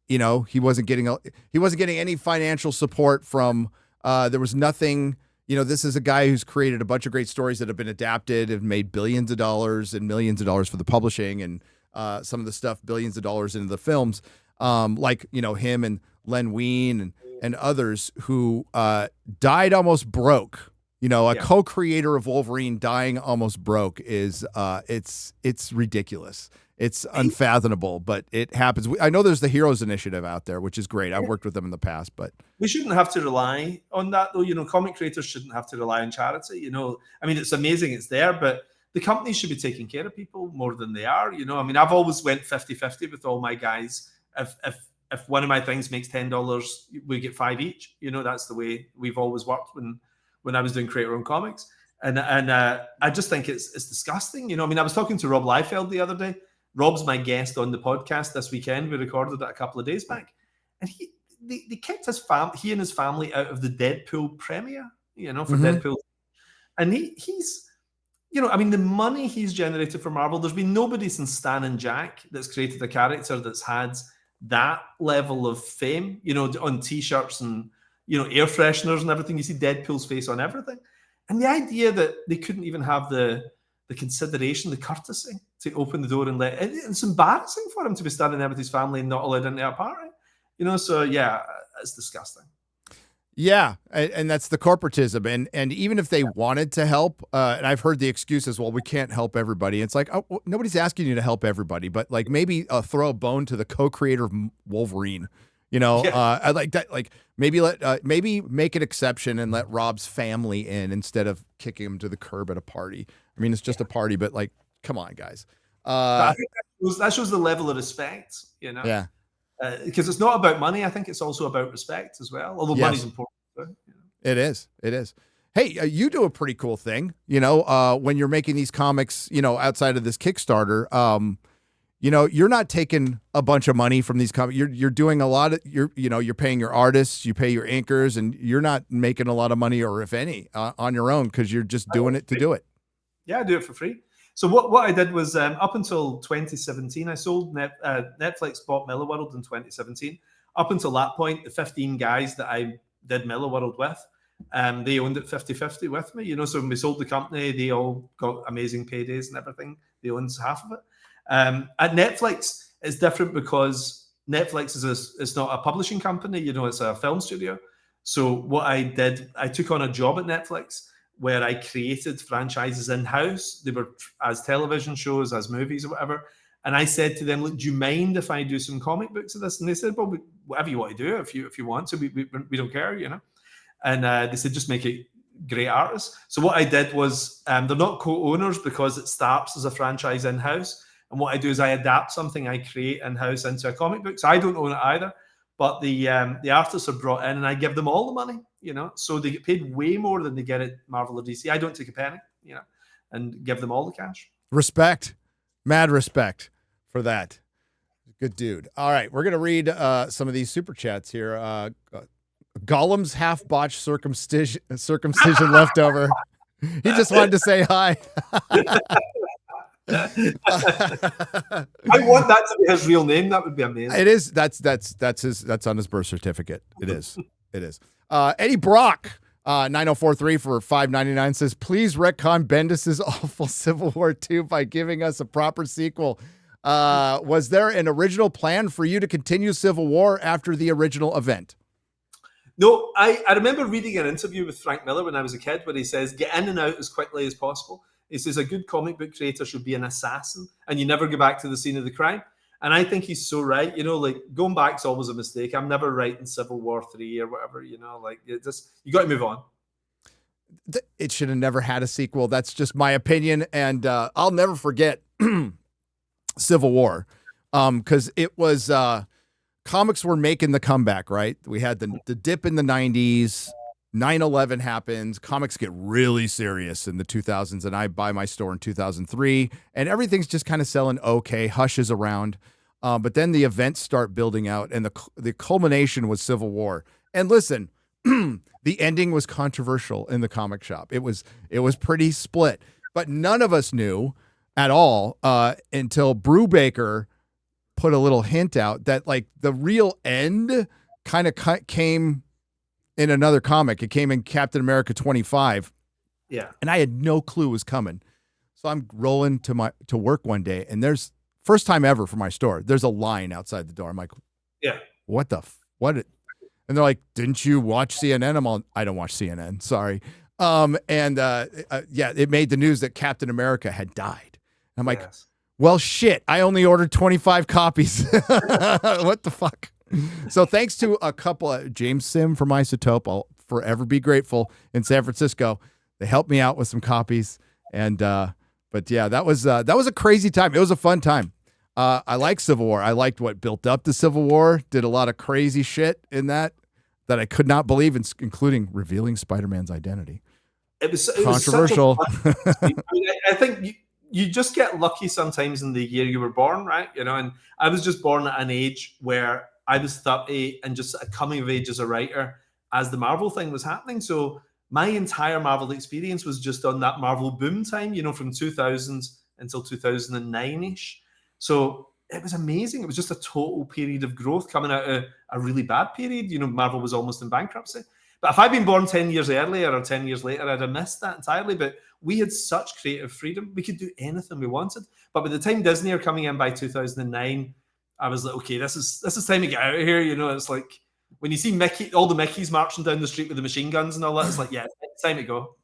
S1: you know, he wasn't getting any financial support from, there was nothing, you know, this is a guy who's created a bunch of great stories that have been adapted and made billions of dollars and millions of dollars for the publishing, and some of the stuff, billions of dollars into the films, like, you know, him and Len Wein and others who died almost broke. You know, a co-creator of Wolverine dying almost broke is it's ridiculous. It's unfathomable, but it happens. I know there's the Heroes Initiative out there, which is great. I've worked with them in the past, but
S2: we shouldn't have to rely on that, though. You know, comic creators shouldn't have to rely on charity. You know, I mean, it's amazing it's there, but the companies should be taking care of people more than they are. You know, I mean, I've always went 50-50 with all my guys. If one of my things makes $10, we get 5 each. You know, that's the way we've always worked when I was doing creator-owned comics. And I just think it's disgusting. You know, I mean, I was talking to Rob Liefeld the other day. Rob's my guest on the podcast this weekend. We recorded it a couple of days back. And they kicked he and his family out of the Deadpool premiere, you know, for Deadpool. And he's, you know, I mean, the money he's generated for Marvel, there's been nobody since Stan and Jack that's created a character that's had that level of fame, you know, on T-shirts and, you know, air fresheners and everything. You see Deadpool's face on everything. And the idea that they couldn't even have the consideration, the courtesy to open the door and it's embarrassing for him to be standing there with his family and not allowed into a party, you know? So yeah, it's disgusting.
S1: Yeah. And that's the corporatism. And even if they wanted to help, and I've heard the excuses, well, we can't help everybody. It's like, oh, well, nobody's asking you to help everybody, but like maybe throw a bone to the co-creator of Wolverine. You know, I like that. Like maybe maybe make an exception and let Rob's family in instead of kicking him to the curb at a party. I mean, it's just a party, but like, come on, guys.
S2: I think that shows the level of respect, you know.
S1: Yeah.
S2: Because it's not about money. I think it's also about respect as well. Although money's important.
S1: It is. Hey, you do a pretty cool thing, when you're making these comics, outside of this Kickstarter. You're not taking a bunch of money from these comics. You're doing a lot of you're paying your artists, you pay your inkers, and you're not making a lot of money, or if any, on your own, because you're just doing it to do it.
S2: Yeah, I do it for free. So what I did was up until 2017, I sold Netflix bought Millarworld in 2017. Up until that point, the 15 guys that I did Millarworld with, they owned it 50-50 with me. So when we sold the company, they all got amazing paydays and everything. They owned half of it. At Netflix, it's different because Netflix it's not a publishing company. It's a film studio. So what I did, I took on a job at Netflix where I created franchises in-house. They were as television shows, as movies or whatever. And I said to them, look, do you mind if I do some comic books of this? And they said, well, whatever you want to do, if you want to, we don't care, And they said, just make it great artists. So what I did was, they're not co-owners because it starts as a franchise in-house. And what I do is I adapt something I create in-house into a comic book. So I don't own it either. But the artists are brought in and I give them all the money, So they get paid way more than they get at Marvel or DC. I don't take a penny, and give them all the cash.
S1: Respect. Mad respect for that. Good dude. All right, we're going to read some of these super chats here. Gollum's half-botched circumcision leftover. He just wanted to say hi.
S2: I want that to be his real name. That would be amazing.
S1: It is. That's on his birth certificate. It is. Eddie Brock, 9043 for $5.99 says, please retcon Bendis's awful Civil War 2 by giving us a proper sequel. Was there an original plan for you to continue Civil War after the original event?
S2: No, I remember reading an interview with Frank Miller when I was a kid where he says, get in and out as quickly as possible. He says a good comic book creator should be an assassin and you never go back to the scene of the crime. And I think he's so right. Going back's always a mistake. I'm never writing Civil War 3 or whatever, you got to move on.
S1: It should have never had a sequel. That's just my opinion. And I'll never forget Civil War because it was comics were making the comeback, right? We had the dip in the 90s. 9/11 happens. Comics get really serious in the 2000s, and I buy my store in 2003, and everything's just kind of selling okay, hushes around. But then the events start building out, and the culmination was Civil War. And listen, the ending was controversial in the comic shop. It was pretty split, but none of us knew at all until Brubaker put a little hint out that like the real end kind of came in another comic. It came in Captain America 25.
S2: Yeah.
S1: And I had no clue it was coming. So I'm rolling to work one day, and there's first time ever for my store. There's a line outside the door. I'm like,
S2: yeah,
S1: what? And they're like, didn't you watch CNN? I don't watch CNN. Sorry. It made the news that Captain America had died. And I'm like, well, shit, I only ordered 25 copies. What the fuck? So thanks to a couple of James Sim from Isotope, I'll forever be grateful, in San Francisco. They helped me out with some copies. And, but yeah, that was a crazy time. It was a fun time. I like Civil War. I liked what built up to Civil War, did a lot of crazy shit in that I could not believe, including revealing Spider-Man's identity.
S2: It was
S1: controversial.
S2: I think you just get lucky sometimes in the year you were born, right? And I was just born at an age where I was 30 and just coming of age as a writer as the Marvel thing was happening. So my entire Marvel experience was just on that Marvel boom time, from 2000 until 2009-ish. So it was amazing. It was just a total period of growth coming out of a really bad period. Marvel was almost in bankruptcy. But if I'd been born 10 years earlier or 10 years later, I'd have missed that entirely. But we had such creative freedom. We could do anything we wanted. But by the time Disney are coming in by 2009, I was like, okay, this is time to get out of here. It's like when you see all the Mickeys marching down the street with the machine guns and all that, it's like, yeah, it's time to go.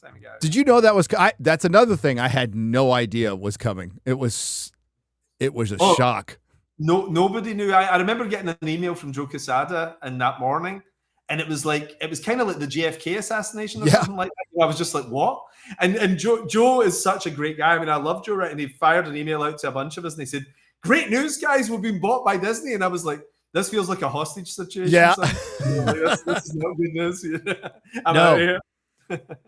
S2: Time to get out.
S1: Did you know that was? That's another thing I had no idea was coming. It was a shock.
S2: No, nobody knew. I remember getting an email from Joe Quesada in that morning, and it was kind of like the JFK assassination or something like that. I was just like, what? And Joe is such a great guy. I mean, I love Joe, right? And he fired an email out to a bunch of us, and he said, great news, guys, we've been bought by Disney. And I was like, this feels like a hostage situation.
S1: Yeah.
S2: This is not good news. I'm out of here.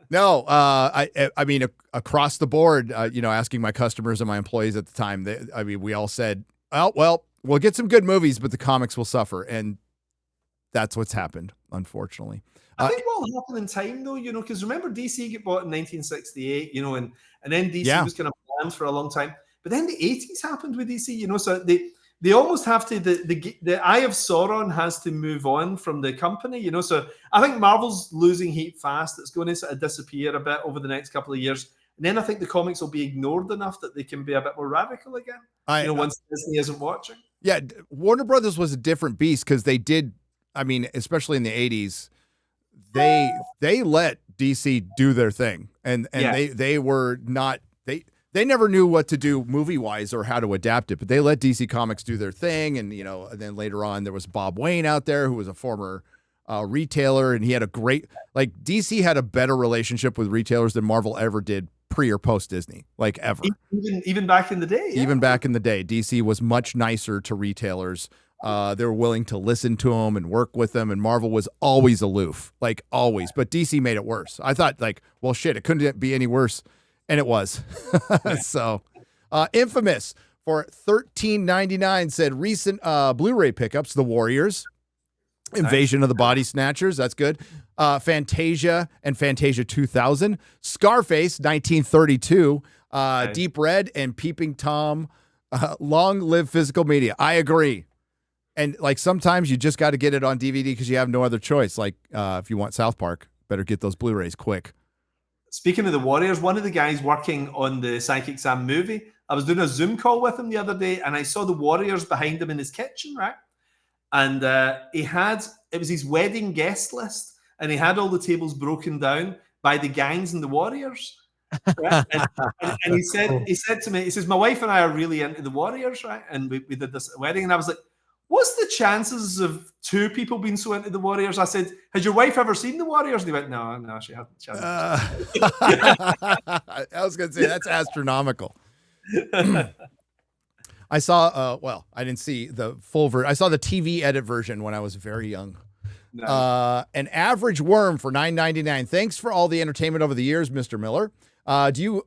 S1: No, I mean, across the board, asking my customers and my employees at the time, we all said, oh, well, we'll get some good movies, but the comics will suffer. And that's what's happened, unfortunately.
S2: I think what will happen in time, though, because remember DC got bought in 1968, and then DC was kind of bland for a long time. But then the 80s happened with DC, so they almost have to, the Eye of Sauron has to move on from the company, So I think Marvel's losing heat fast. It's going to sort of disappear a bit over the next couple of years. And then I think the comics will be ignored enough that they can be a bit more radical again, once Disney isn't watching.
S1: Yeah, Warner Brothers was a different beast because they did, especially in the 80s, they let DC do their thing. And they were not, they never knew what to do movie-wise or how to adapt it, but they let DC Comics do their thing. And, and then later on there was Bob Wayne out there who was a former retailer, and he had a great, DC had a better relationship with retailers than Marvel ever did pre or post Disney, ever.
S2: Even back in the day. Yeah.
S1: Even back in the day, DC was much nicer to retailers. They were willing to listen to them and work with them, and Marvel was always aloof, always. But DC made it worse. I thought, well, shit, it couldn't be any worse, and it was. So, Infamous for $13.99 said recent Blu-ray pickups: The Warriors, Invasion of the Body Snatchers. That's good. Fantasia and Fantasia 2000, Scarface 1932, Deep Red, and Peeping Tom. Long live physical media. I agree. And sometimes you just got to get it on DVD because you have no other choice. If you want South Park, better get those Blu-rays quick.
S2: Speaking of the Warriors, one of the guys working on the Psychic Sam movie, I was doing a Zoom call with him the other day, and I saw the Warriors behind him in his kitchen, right? And it was his wedding guest list, and he had all the tables broken down by the gangs and the Warriors. Right? And he said to me, he says, my wife and I are really into the Warriors, right? And we did this wedding, and I was like, what's the chances of two people being so into the Warriors? I said, has your wife ever seen the Warriors? And he went, no, she hasn't.
S1: I was going to say, that's astronomical. I saw, I didn't see the full version. I saw the TV edit version when I was very young. Nice. An average worm for $9.99. Thanks for all the entertainment over the years, Mr. Miller. Do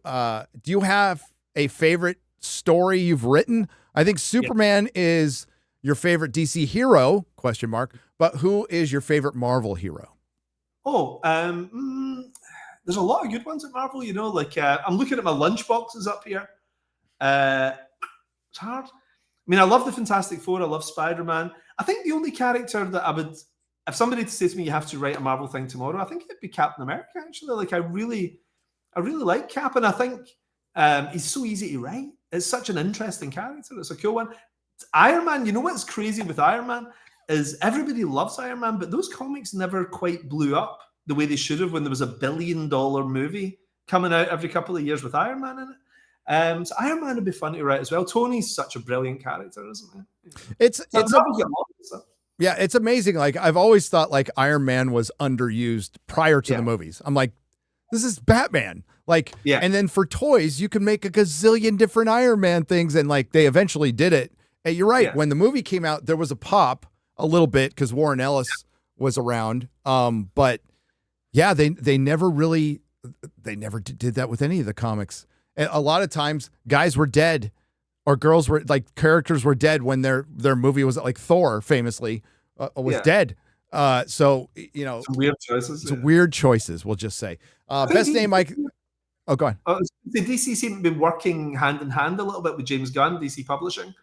S1: you have a favorite story you've written? I think Superman is your favorite DC hero, ? But who is your favorite Marvel hero?
S2: Oh, there's a lot of good ones at Marvel, I'm looking at my lunch boxes up here. It's hard. I love the Fantastic Four. I love Spider-Man. I think the only character that I would, if somebody to say to me, you have to write a Marvel thing tomorrow, I think it'd be Captain America, actually. I really like Cap, and I think he's so easy to write. It's such an interesting character. It's a cool one. Iron Man, what's crazy with Iron Man is everybody loves Iron Man, but those comics never quite blew up the way they should have when there was $1 billion movie coming out every couple of years with Iron Man in it. So Iron Man would be fun to write as well. Tony's such a brilliant character, isn't he?
S1: It's amazing. I've always thought Iron Man was underused prior to the movies. I'm like, this is Batman. And then for toys, you can make a gazillion different Iron Man things, and they eventually did it. And you're right. Yeah. When the movie came out, there was a pop a little bit because Warren Ellis was around. But yeah, they never did that with any of the comics. And a lot of times guys were dead or girls were characters were dead when their movie was Thor famously was dead. So, some
S2: weird choices.
S1: It's weird choices, we'll just say. Best name Oh, go on.
S2: The DC seem to be working hand in hand a little bit with James Gunn, DC Publishing.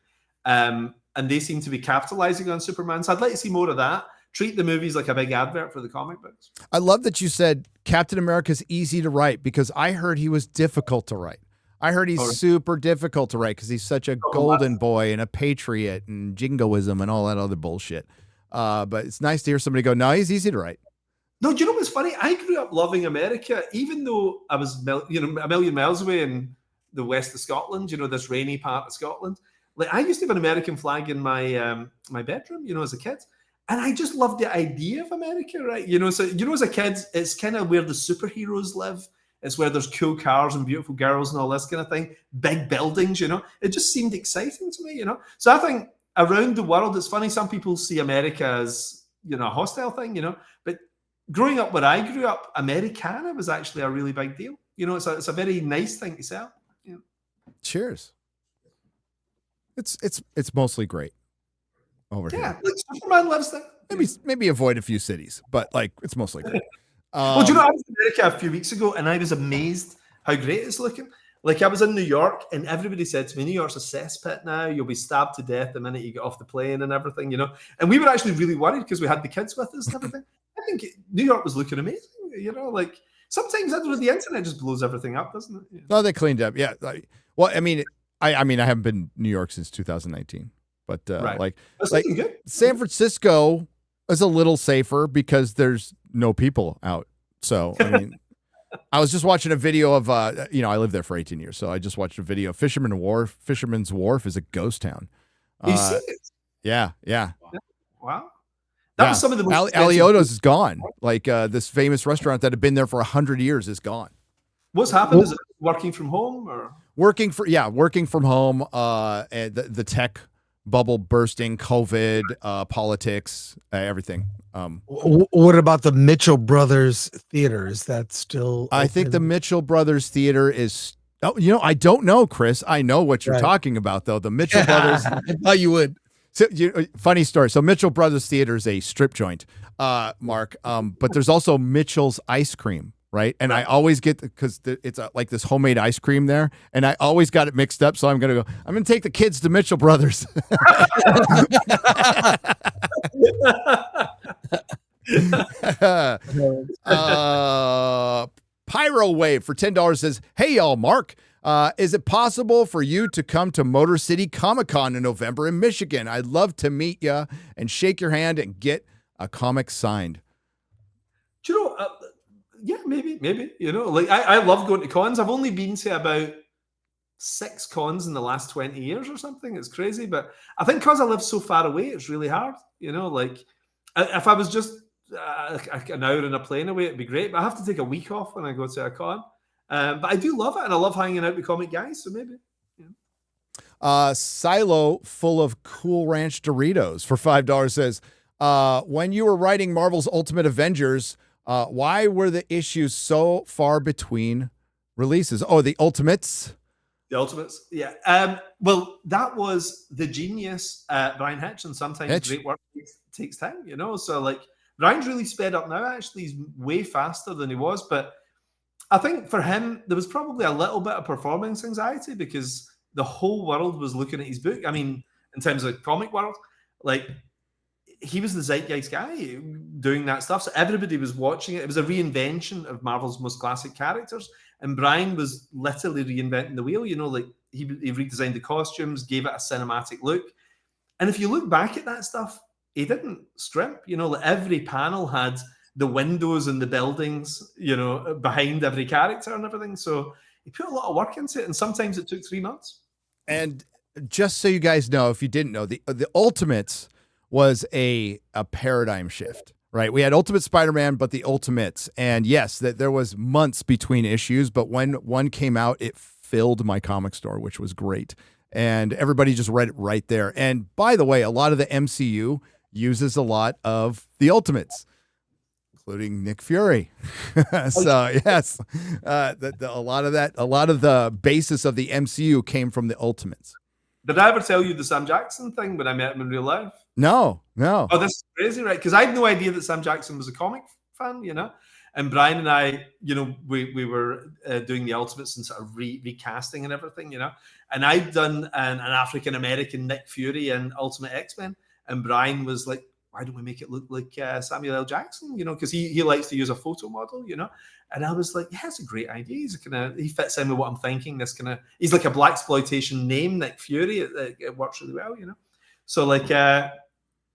S2: And they seem to be capitalizing on Superman. So I'd like to see more of that. Treat the movies like a big advert for the comic books.
S1: I love that you said Captain America's easy to write because I heard he was difficult to write. I heard he's super difficult to write because he's such a golden boy and a patriot and jingoism and all that other bullshit. But it's nice to hear somebody go, no, he's easy to write.
S2: No, do you know what's funny? I grew up loving America, even though I was a million miles away in the west of Scotland, this rainy part of Scotland. I used to have an American flag in my my bedroom, as a kid. And I just loved the idea of America, right? So, as a kid, it's kind of where the superheroes live. It's where there's cool cars and beautiful girls and all this kind of thing. Big buildings, It just seemed exciting to me, So I think around the world, it's funny, some people see America as, a hostile thing, but growing up where I grew up, Americana was actually a really big deal. It's a very nice thing to sell.
S1: Cheers. It's mostly great over here.
S2: Yeah, like Superman lives there.
S1: Maybe avoid a few cities, but like it's mostly great.
S2: Well, do you know, I was in America a few weeks ago and I was amazed how great it's looking. Like I was in New York and everybody said to me, New York's a cesspit now. You'll be stabbed to death the minute you get off the plane and everything, And we were actually really worried because we had the kids with us and everything. I think New York was looking amazing, like sometimes the internet just blows everything up, doesn't it? Yeah.
S1: No, they cleaned up. Yeah. Well, I mean, I haven't been New York since 2019, but
S2: right.
S1: like
S2: good.
S1: San Francisco is a little safer because there's no people out. So, I mean, I was just watching a video of, I lived there for 18 years. So I just watched a video. Fisherman's Wharf is a ghost town.
S2: You see it?
S1: Yeah.
S2: Wow. That was some of the most
S1: Alioto's is gone. Like this famous restaurant that had been there for 100 years is gone.
S2: What's happened? Is it working from home or
S1: working from home? And the tech bubble bursting, COVID, politics, everything.
S4: What about the Mitchell Brothers Theater? Is that still open?
S1: I think the Mitchell Brothers Theater is. Oh, I don't know, Chris. I know what you're talking about, though. The Mitchell Brothers.
S4: I thought you would.
S1: So, funny story. So Mitchell Brothers Theater is a strip joint, Mark. But there's also Mitchell's Ice Cream, right? And I always get because it's like this homemade ice cream there, and I always got it mixed up. So I'm gonna take the kids to Mitchell Brothers. Pyro Wave for $10 says, "Hey y'all, Mark. Is it possible for you to come to Motor City Comic Con in November in Michigan? I'd love to meet you and shake your hand and get a comic signed."
S2: Do you know? Yeah, maybe. Like I love going to cons. I've only been to about 6 cons in the last 20 years or something. It's crazy, but I think because I live so far away, it's really hard. Like if I was just an hour in a plane away, it'd be great. But I have to take a week off when I go to a con. But I do love it, and I love hanging out with comic guys. So maybe.
S1: Silo full of Cool Ranch Doritos for $5 says, when you were writing Marvel's Ultimate Avengers, why were the issues so far between releases? Oh, the Ultimates.
S2: The Ultimates, yeah. Well, that was the genius, Brian Hitch, and sometimes great work takes time, So like Brian's really sped up now. Actually, he's way faster than he was, but I think for him, there was probably a little bit of performance anxiety because the whole world was looking at his book. I mean, in terms of comic world, like he was the zeitgeist guy doing that stuff. So everybody was watching it. It was a reinvention of Marvel's most classic characters. And Brian was literally reinventing the wheel. Like he redesigned the costumes, gave it a cinematic look. And if you look back at that stuff, he didn't scrimp. Like every panel had the windows and the buildings, behind every character and everything. So he put a lot of work into it, and sometimes it took 3 months.
S1: And just so you guys know, if you didn't know, the Ultimates was a paradigm shift, right? We had Ultimate Spider-Man, but the Ultimates, and yes, that there was months between issues, but when one came out, it filled my comic store, which was great, and everybody just read it right there. And by the way, a lot of the MCU uses a lot of the Ultimates, including Nick Fury. So yes, a lot of the basis of the MCU came from the Ultimates.
S2: Did I ever tell you the Sam Jackson thing when I met him in real life?
S1: No.
S2: Oh, this is crazy, right? Because I had no idea that Sam Jackson was a comic fan, And Brian and I, we were doing the Ultimates and sort of recasting and everything, And I'd done an African American Nick Fury in Ultimate X-Men, and Brian was like, "Why don't we make it look like Samuel L. Jackson?" Because he likes to use a photo model, And I was like, "Yeah, it's a great idea. He fits in with what I'm thinking. He's like a blaxploitation name, Nick Fury. It works really well, So like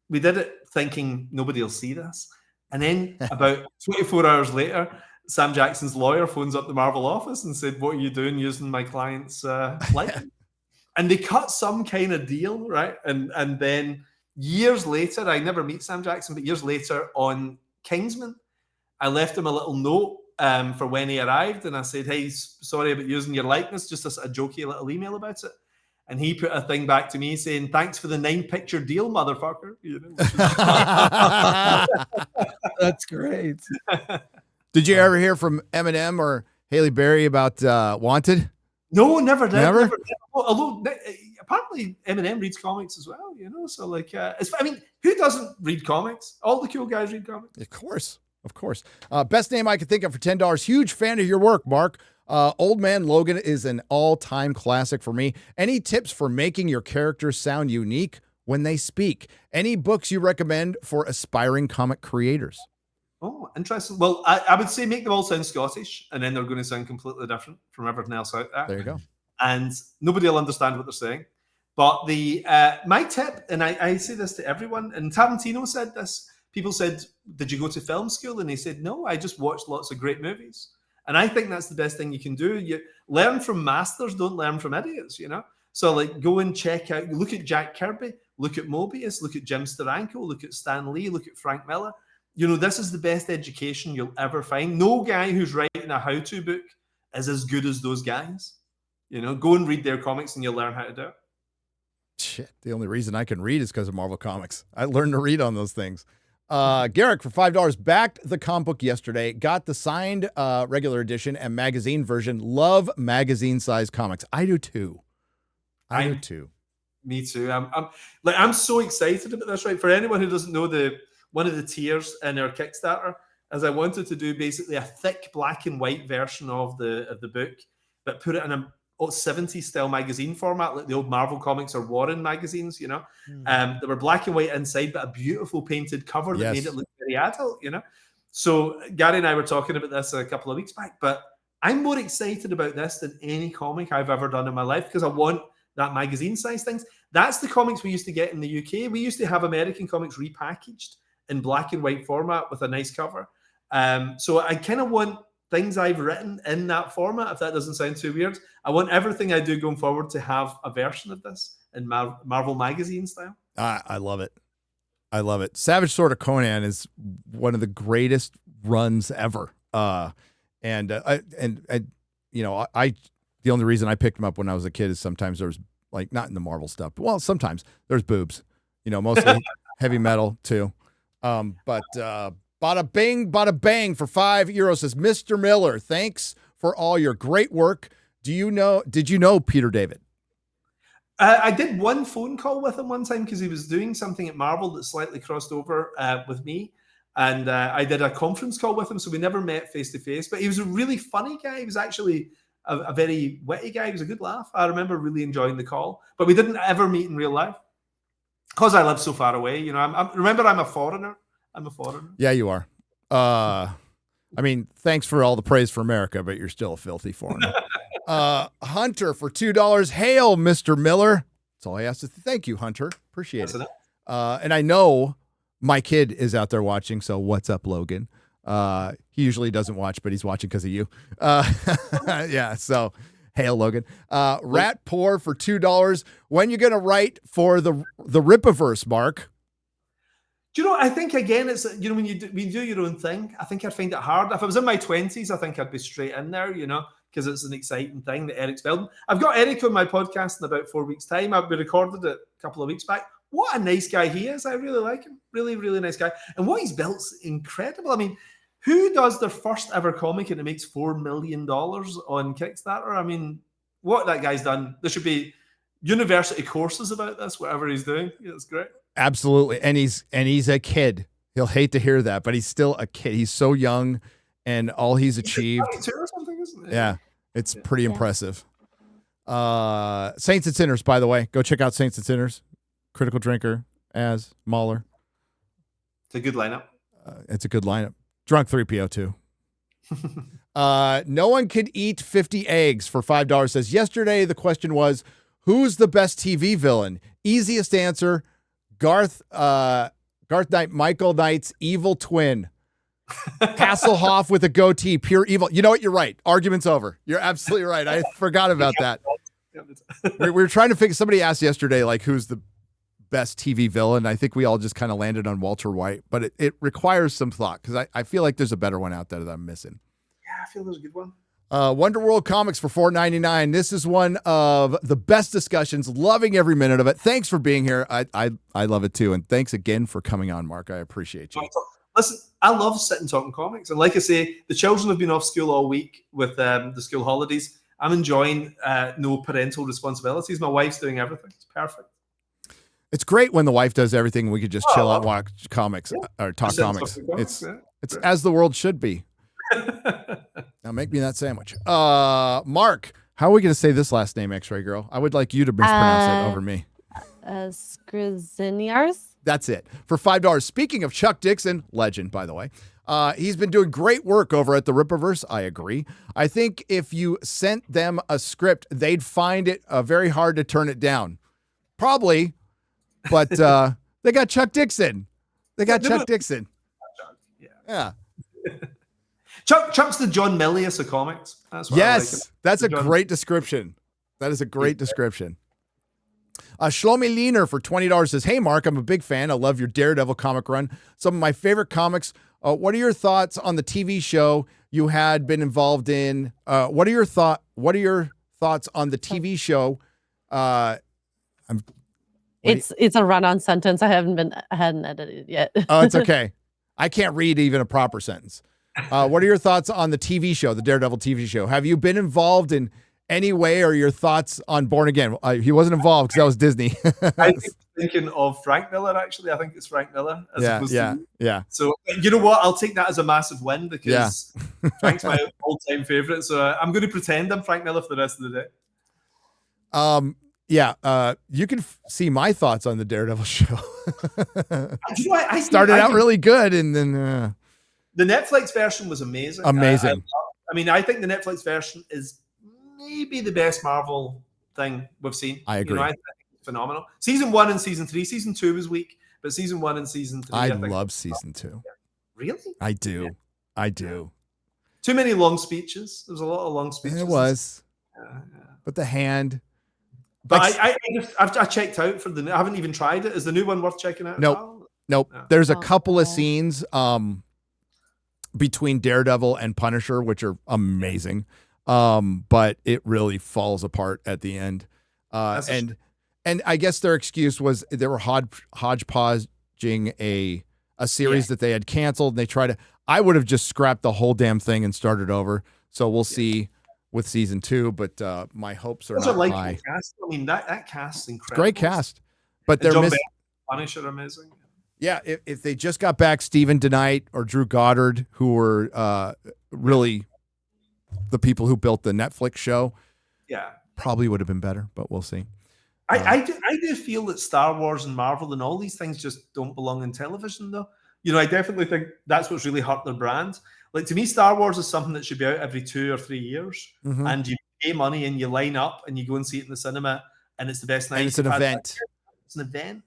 S2: we did it thinking nobody will see this, and then about 24 hours later, Sam Jackson's lawyer phones up the Marvel office and said, "What are you doing using my client's likeness?" And they cut some kind of deal, right? And then years later, I never meet Sam Jackson, but years later on Kingsman, I left him a little note for when he arrived, and I said, "Hey, sorry about using your likeness," just a jokey little email about it. And he put a thing back to me saying, "Thanks for the 9-picture deal, motherfucker." You know,
S4: that's great.
S1: Did you ever hear from Eminem or Halle Berry about Wanted?
S2: No, never did. Never. Although apparently Eminem reads comics as well, you know. So like, I mean, who doesn't read comics? All the cool guys read comics.
S1: Of course. Best name I could think of for $10. Huge fan of your work, Mark. Old Man Logan is an all-time classic for me. Any tips for making your characters sound unique when they speak? Any books you recommend for aspiring comic creators?
S2: Oh, interesting. Well, I would say make them all sound Scottish, and then they're going to sound completely different from everything else out there.
S1: There you go.
S2: And nobody will understand what they're saying. But the my tip, and I say this to everyone, and Tarantino said this. People said, "Did you go to film school?" And he said, "No, I just watched lots of great movies." And I think that's the best thing you can do. You learn from masters, don't learn from idiots, you know? So like go and check out, look at Jack Kirby, look at Mobius, look at Jim Steranko, look at Stan Lee, look at Frank Miller. You know, this is the best education you'll ever find. No guy who's writing a how-to book is as good as those guys. You know, go and read their comics and you'll learn how to do it.
S1: Shit, the only reason I can read is because of Marvel Comics. I learned to read on those things. Garrick for $5 backed the comic book yesterday, got the signed regular edition and magazine version. Love magazine size comics. I do too.
S2: Me too. I'm so excited about this, right? For anyone who doesn't know, one of the tiers in our Kickstarter is I wanted to do basically a thick black and white version of the book, but put it in a 70s style magazine format, like the old Marvel Comics or Warren magazines, you know. They were black and white inside, but a beautiful painted cover that made it look very adult, you know. So Gary and I were talking about this a couple of weeks back, but I'm more excited about this than any comic I've ever done in my life because I want that magazine size things. That's the comics we used to get in the UK. We used to have American comics repackaged in black and white format with a nice cover. So I kind of want things I've written in that format, if that doesn't sound too weird. I want everything I do going forward to have a version of this in Marvel magazine style.
S1: I love it. I love it. Savage Sword of Conan is one of the greatest runs ever. And you know, the only reason I picked him up when I was a kid is sometimes there's like, not in the Marvel stuff, but well, sometimes there's boobs, you know, mostly heavy metal too. But bada bing, bada bang for €5 says, Mr. Millar, thanks for all your great work. Did you know Peter David?
S2: I did one phone call with him one time because he was doing something at Marvel that slightly crossed over with me. And I did a conference call with him, so we never met face to face. But he was a really funny guy. He was actually a very witty guy. He was a good laugh. I remember really enjoying the call. But we didn't ever meet in real life because I live so far away. You know, remember, I'm a foreigner. Yeah,
S1: you are. I mean, thanks for all the praise for America, but you're still a filthy foreigner. Hunter for $2. Hail, Mr. Miller. That's all I asked. Thank you, Hunter. Appreciate it. And I know my kid is out there watching, so what's up, Logan? He usually doesn't watch, but he's watching because of you. Yeah, so hail, Logan. Rat Poor for $2. When you going to write for the Ripiverse, Mark?
S2: Do you know, I think, again, it's, you know, when you do your own thing, I think I'd find it hard. If I was in my 20s, I think I'd be straight in there, you know, because it's an exciting thing that Eric's building. I've got Eric on my podcast in about 4 weeks' time. We recorded it a couple of weeks back. What a nice guy he is. I really like him. Really, really nice guy. And what he's built's incredible. I mean, who does their first ever comic and it makes $4 million on Kickstarter? I mean, what that guy's done, there should be university courses about this, whatever he's doing. Yeah, it's great.
S1: Absolutely. And he's a kid. He'll hate to hear that, but he's still a kid. He's so young and all he's achieved.
S2: Or something, isn't it?
S1: Yeah. It's pretty impressive. Saints and Sinners, by the way. Go check out Saints and Sinners. Critical Drinker as Mahler.
S2: It's a good lineup.
S1: It's a good lineup. Drunk 3PO too. No one could eat 50 eggs for $5. Says, yesterday the question was, who's the best TV villain? Easiest answer, Garth Knight, Michael Knight's evil twin. Hasselhoff with a goatee, pure evil. You know what? You're right. Argument's over. You're absolutely right. I forgot about that. We were trying to figure. Somebody asked yesterday, like, who's the best TV villain? I think we all just kind of landed on Walter White, but it requires some thought because I feel like there's a better one out there that I'm missing.
S2: Yeah, I feel there's a good one.
S1: Wonderworld Comics for $4.99. This is one of the best discussions. Loving every minute of it. Thanks for being here. I love it too. And thanks again for coming on, Mark. I appreciate you.
S2: Listen, I love sitting talking comics. And like I say, the children have been off school all week with the school holidays. I'm enjoying no parental responsibilities. My wife's doing everything. It's perfect. It's
S1: great when the wife does everything. We could just chill out and watch comics or talk comics. It's as the world should be. Now make me that sandwich. Mark, how are we going to say this last name, X-Ray Girl? I would like you to mispronounce it over me.
S3: Skriziniars.
S1: That's it. For $5. Speaking of Chuck Dixon, legend, by the way, he's been doing great work over at the Rippaverse. I agree. I think if you sent them a script, they'd find it very hard to turn it down. Probably, but they got Chuck Dixon. Dixon. Yeah.
S2: Chuck's the John Milius of comics. That's what
S1: yes,
S2: I like.
S1: That's a great description. That is a great description. Shlomi Leaner for $20 says, "Hey, Mark, I'm a big fan. I love your Daredevil comic run. Some of my favorite comics. What are your thoughts on the TV show you had been involved in? What are your thoughts on the TV show?"
S3: It's a run-on sentence. I hadn't edited yet.
S1: Oh, it's okay. I can't read even a proper sentence. What are your thoughts on the TV show, the Daredevil TV show? Have you been involved in any way, or your thoughts on Born Again? He wasn't involved because that was Disney.
S2: I think thinking of Frank Miller, actually. I think it's Frank Miller.
S1: Yeah.
S2: So, you know what? I'll take that as a massive win because Frank's my all-time favorite. So I'm going to pretend I'm Frank Miller for the rest of the day.
S1: You can see my thoughts on the Daredevil show.
S2: I
S1: started out really good, and then
S2: the Netflix version was amazing.
S1: Amazing.
S2: I think the Netflix version is maybe the best Marvel thing we've seen.
S1: I agree.
S2: I think it's phenomenal. Season 1 and season 3. Season 2 was weak, but season 1 and season 3.
S1: I love season 2.
S2: Really?
S1: I do.
S2: Yeah.
S1: I do.
S2: Too many long speeches. There was a lot of long speeches.
S1: It was. But the hand.
S2: But I checked out for I haven't even tried it. Is the new one worth checking out?
S1: Nope. No. There's a couple of scenes between Daredevil and Punisher, which are amazing. But it really falls apart at the end. And I guess their excuse was they were hodgepodging a series that they had canceled. And I would have just scrapped the whole damn thing and started over. So we'll see with season 2, but my hopes are not high.
S2: Cast. I mean, that cast's incredible.
S1: Great cast, but they're missing.
S2: Punisher amazing.
S1: Yeah, if they just got back Stephen DeKnight or Drew Goddard, who were really the people who built the Netflix show, probably would have been better, but we'll see.
S2: I do feel that Star Wars and Marvel and all these things just don't belong in television, though. I definitely think that's what's really hurt their brand. Like, to me, Star Wars is something that should be out every 2 or 3 years, and you pay money and you line up and you go and see it in the cinema, and it's the best night.
S1: And it's an event.
S2: It's an event.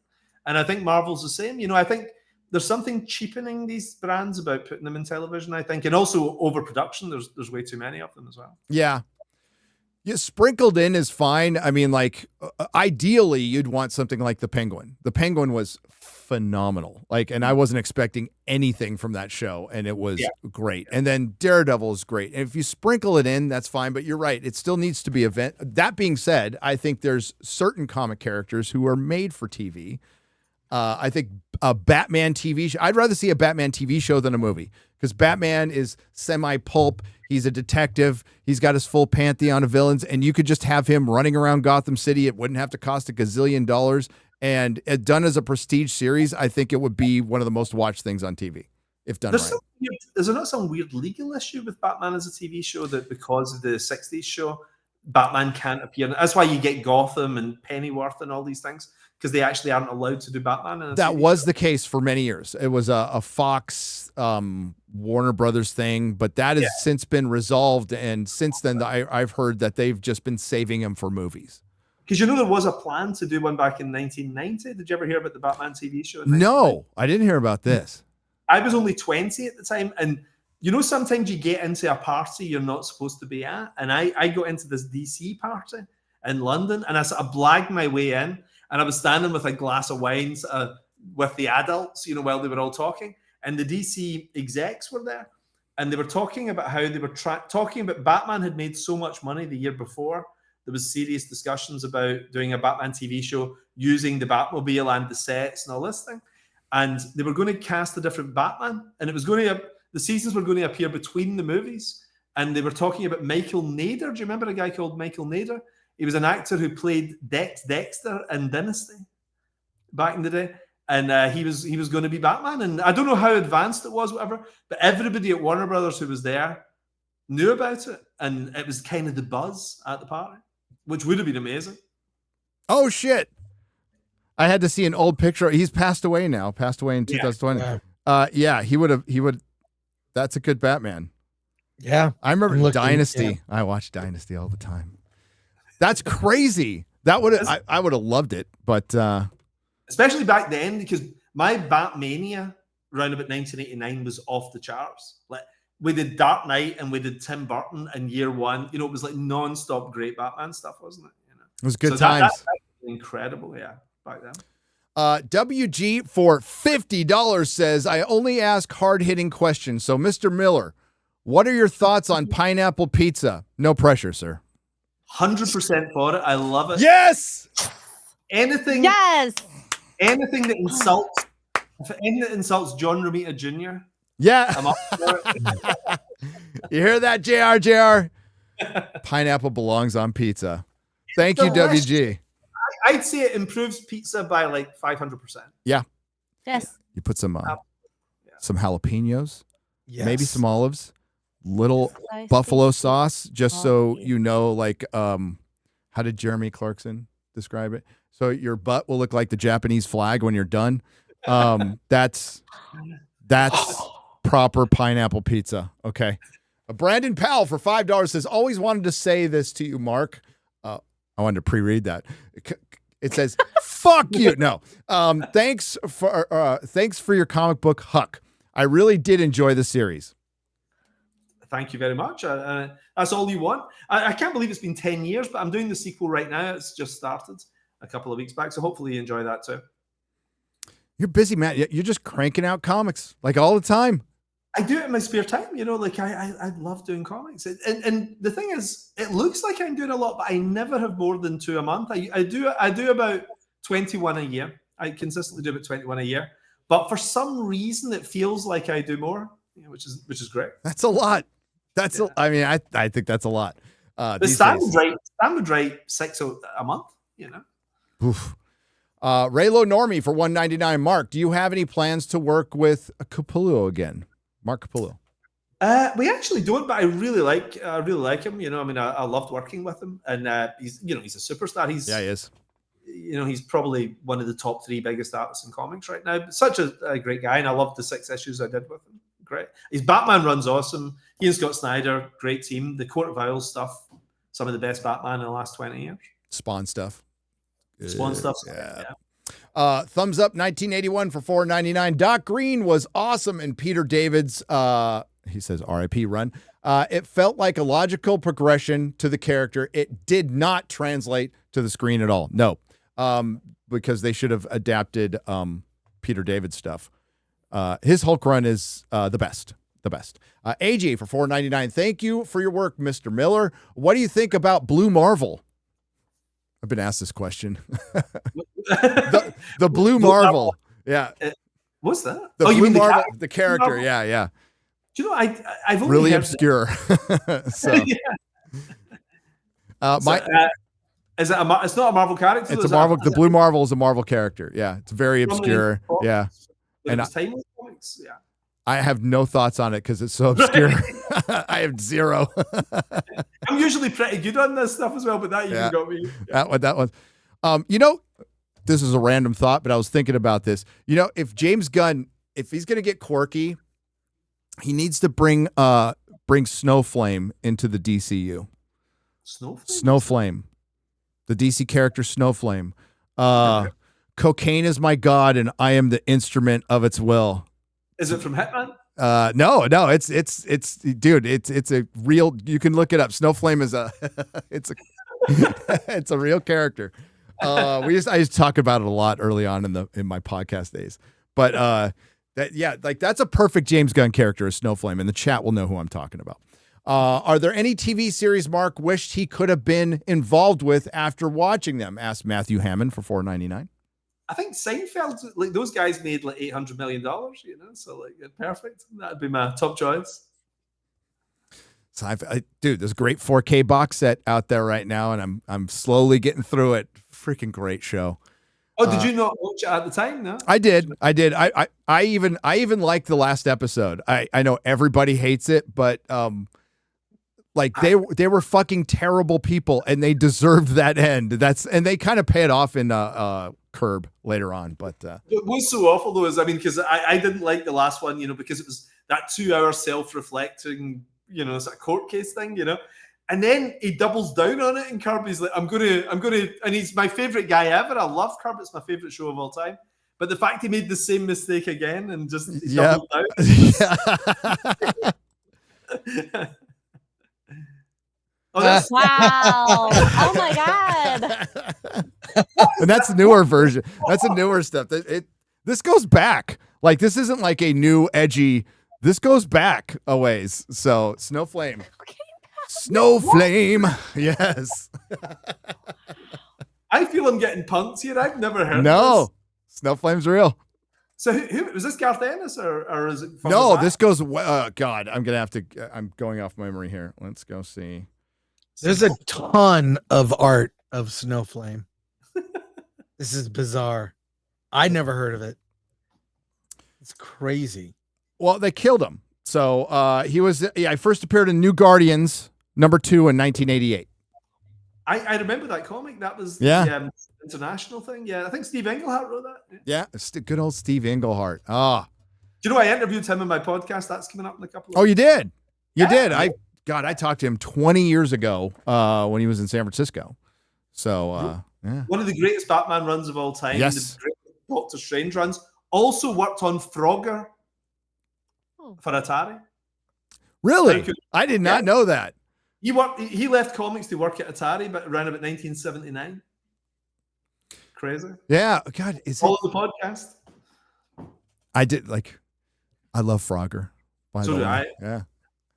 S2: And I think Marvel's the same. I think there's something cheapening these brands about putting them in television, I think. And also overproduction. There's way too many of them as well.
S1: Yeah. Sprinkled in is fine. I mean, like, ideally, you'd want something like The Penguin. The Penguin was phenomenal. And I wasn't expecting anything from that show, and it was great. And then Daredevil is great. And if you sprinkle it in, that's fine. But you're right. It still needs to be event. That being said, I think there's certain comic characters who are made for TV. I think a Batman TV show, I'd rather see a Batman TV show than a movie, because Batman is semi-pulp. He's a detective. He's got his full pantheon of villains, and you could just have him running around Gotham City. It wouldn't have to cost a gazillion dollars. And done as a prestige series, I think it would be one of the most watched things on TV, if done right.
S2: Is there not some weird legal issue with Batman as a TV show that because of the 60s show, Batman can't appear? That's why you get Gotham and Pennyworth and all these things, because they actually aren't allowed to do Batman.
S1: That was the case for many years. It was a Fox, Warner Brothers thing, but that has since been resolved. And since then, I've heard that they've just been saving him for movies.
S2: Because there was a plan to do one back in 1990. Did you ever hear about the Batman TV show?
S1: No, I didn't hear about this.
S2: I was only 20 at the time. And sometimes you get into a party you're not supposed to be at. And I got into this DC party in London, and I sort of blagged my way in. And I was standing with a glass of wines with the adults, while they were all talking. And the DC execs were there. and they were talking about how they were talking about Batman had made so much money the year before. There was serious discussions about doing a Batman TV show using the Batmobile and the sets and all this thing. And they were going to cast a different Batman, and it was going to the seasons were going to appear between the movies. And they were talking about Michael Nader. Do you remember a guy called Michael Nader? He was an actor who played Dexter in Dynasty back in the day. And he was going to be Batman. And I don't know how advanced it was, whatever, but everybody at Warner Brothers who was there knew about it. And it was kind of the buzz at the party, which would have been amazing.
S1: Oh, shit. I had to see an old picture. He's passed away now. Passed away in 2020. Yeah, he would. That's a good Batman.
S4: Yeah.
S1: I remember Dynasty. Yeah. I watched Dynasty all the time. That's crazy. That would I would have loved it, but
S2: especially back then, because my Batmania around about 1989 was off the charts. Like we did Dark Knight and we did Tim Burton in year one. You know, it was like non-stop great Batman stuff, wasn't it? You know?
S1: It was good times.
S2: That was incredible, yeah, back then.
S1: WG for $50 says, I only ask hard-hitting questions. So, Mr. Miller, what are your thoughts on pineapple pizza? No pressure, sir.
S2: 100% for it. I love it.
S1: Yes!
S2: Anything.
S3: Yes!
S2: Anything that insults John Romita Jr.
S1: Yeah.
S2: I'm up for it.
S1: You hear that, JR? Pineapple belongs on pizza. Thank you, WG.
S2: I'd say it improves pizza by like 500%.
S1: Yeah.
S3: Yes.
S1: You put some jalapenos,
S4: yes.
S1: Maybe some olives, little buffalo sauce, just so you know, like, how did Jeremy Clarkson describe it? So your butt will look like the Japanese flag when you're done. That's proper pineapple pizza. Okay. Brandon Powell for $5 says, always wanted to say this to you, Mark. I wanted to pre-read that. It says, fuck you. No. Thanks for your comic book, Huck. I really did enjoy the series.
S2: Thank you very much. That's all you want. I can't believe it's been 10 years, but I'm doing the sequel right now. It's just started a couple of weeks back, so hopefully you enjoy that too. You're
S1: busy, Matt. You're just cranking out comics like all the time.
S2: I do it in my spare time, you know, like I love doing comics. And the thing is, it looks like I'm doing a lot, but I never have more than 2 a month. I do about 21 a year. I consistently do about 21 a year. But for some reason, it feels like I do more, you know, which is great.
S1: That's a lot. I think that's a lot.
S2: The standard rate 6 a month, you know.
S1: Oof. Raylo Normie for $1.99. Mark, do you have any plans to work with Capullo again? Mark Capullo.
S2: We actually don't, but I really like him. You know, I mean, I loved working with him, and he's a superstar. He is. You know, he's probably one of the top 3 biggest artists in comics right now. Such a great guy, and I loved the 6 issues I did with him. Great. His Batman run's awesome. He and Scott Snyder, great team. The Court of Owls stuff, some of the best Batman in the last 20 years.
S1: Spawn stuff.
S2: Yeah.
S1: Thumbs up 1981 for $4.99. Doc Green was awesome, and Peter David's he says RIP run. It felt like a logical progression to the character. It did not translate to the screen at all. No. Because they should have adapted Peter David's stuff. His Hulk run is the best. AJ for $4.99. Thank you for your work, Mr. Miller. What do you think about Blue Marvel? I've been asked this question. the Blue Marvel. Yeah.
S2: What's that?
S1: The Blue Marvel, the character. Yeah.
S2: Do you know, I've only
S1: really
S2: heard
S1: obscure. So,
S2: yeah. Is it it's not a Marvel character?
S1: It's a Marvel. The Blue Marvel is a Marvel character. Yeah, it's very obscure. Yeah,
S2: and timeless comics. Yeah.
S1: I have no thoughts on it because it's so obscure. I have zero.
S2: I'm usually pretty good on this stuff as well, but that even got me.
S1: Yeah. That one. You know, this is a random thought, but I was thinking about this. You know, if James Gunn, if he's going to get quirky, he needs to bring Snowflame into the DCU. Snowflame. The DC character Snowflame. Cocaine is my god, and I am the instrument of its will.
S2: Is it from Hitman?
S1: No, it's a real, you can look it up. Snowflame is it's a real character. I used to talk about it a lot early on in my podcast days, but That's a perfect James Gunn character, a Snowflame, and the chat will know who I'm talking about. Are there any TV series Mark wished he could have been involved with after watching them? Asked Matthew Hammond for $4.99.
S2: I think Seinfeld, like those guys made like $800 million, so like perfect. That'd be my top choice.
S1: So dude, there's a great 4K box set out there right now, and I'm slowly getting through it. Freaking great show.
S2: Oh, did you not watch it at the time? No,
S1: I did. I even liked the last episode. I know everybody hates it, but they were fucking terrible people, and they deserved that end. And they kind of pay it off in Curb later on. But
S2: what was so awful though is, because I didn't like the last one, because it was that 2-hour self-reflecting, it's a court case thing, And then he doubles down on it in Curb. He's like, I'm gonna, and he's my favorite guy ever. I love Curb. It's my favorite show of all time. But the fact he made the same mistake again and just doubled down.
S3: Wow. Oh my God.
S1: And that's a newer version. That's a newer stuff. This goes back. Like, this isn't like a new edgy, this goes back a ways. So Snowflame. Snowflame. Yes. I
S2: feel I'm getting punked here. I've never heard
S1: of this. Snowflame's real.
S2: So who was this, Garth Ennis or is it from
S1: No, this goes God, I'm going off memory here. Let's go see.
S4: There's a ton of art of Snowflame. This is bizarre. I never heard of it. It's crazy.
S1: Well, they killed him. So I first appeared in New Guardians #2 in 1988.
S2: I remember that comic. That was the international thing. Yeah, I think Steve Englehart wrote that.
S1: Yeah, good old Steve Englehart. Ah.
S2: Do you know I interviewed him in my podcast? That's coming up in a couple of weeks.
S1: Oh, you did? You did. I talked to him 20 years ago when he was in San Francisco. So, yeah.
S2: One of the greatest Batman runs of all time.
S1: Yes.
S2: The greatest Doctor Strange runs. Also worked on Frogger for Atari.
S1: Really? I did not know that.
S2: He left comics to work at Atari, but around about 1979. Crazy.
S1: Yeah. God,
S2: Follow the podcast.
S1: I did I love Frogger.
S2: So do I.
S1: Yeah.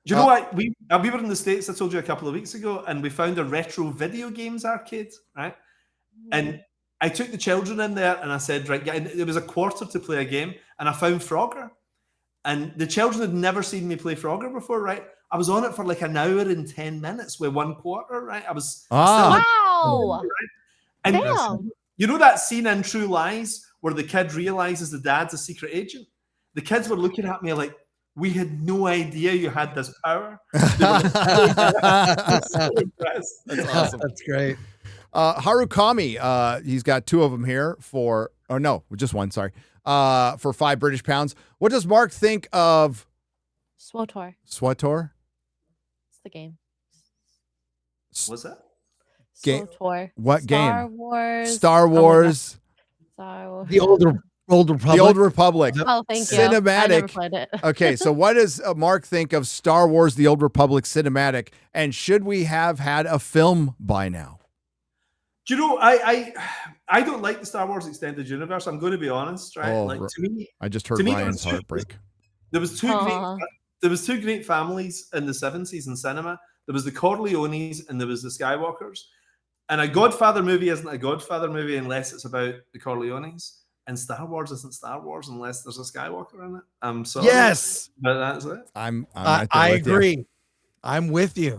S2: Do you know what? We were in the States, I told you a couple of weeks ago, and we found a retro video games arcade, right? And I took the children in there and I said, right, it was $0.25 to play a game, and I found Frogger. And the children had never seen me play Frogger before, right? I was on it for like an hour and 10 minutes with $0.25, right? I was
S3: wow.
S2: Right? And
S3: damn.
S2: You know that scene in True Lies where the kid realizes the dad's a secret agent? The kids were looking at me like, we had no idea you had this power.
S1: That's awesome.
S4: That's great.
S1: Harukami, he's got two of them here just one, sorry. For £5 British. What does Mark think of
S3: SWTOR?
S1: SWTOR?
S3: It's the game.
S2: What's that?
S3: SWTOR.
S1: What
S3: Star
S1: game?
S3: Wars.
S1: Star Wars.
S3: Star Wars.
S4: The Old Republic.
S1: The Old Republic.
S3: Oh, thank you.
S1: Cinematic.
S3: I never played it.
S1: Okay, so what does Mark think of Star Wars: The Old Republic cinematic? And should we have had a film by now?
S2: Do you know, I don't like the Star Wars extended universe. I'm going to be honest, right? To me,
S1: I just heard Ryan's heartbreak.
S2: There was two great families in the 70s in cinema. There was the Corleones and there was the Skywalkers. And a Godfather movie isn't a Godfather movie unless it's about the Corleones. And Star Wars isn't Star Wars unless there's a Skywalker in it. I'm sorry.
S4: Yes.
S2: But that's it.
S4: I agree. I'm with you.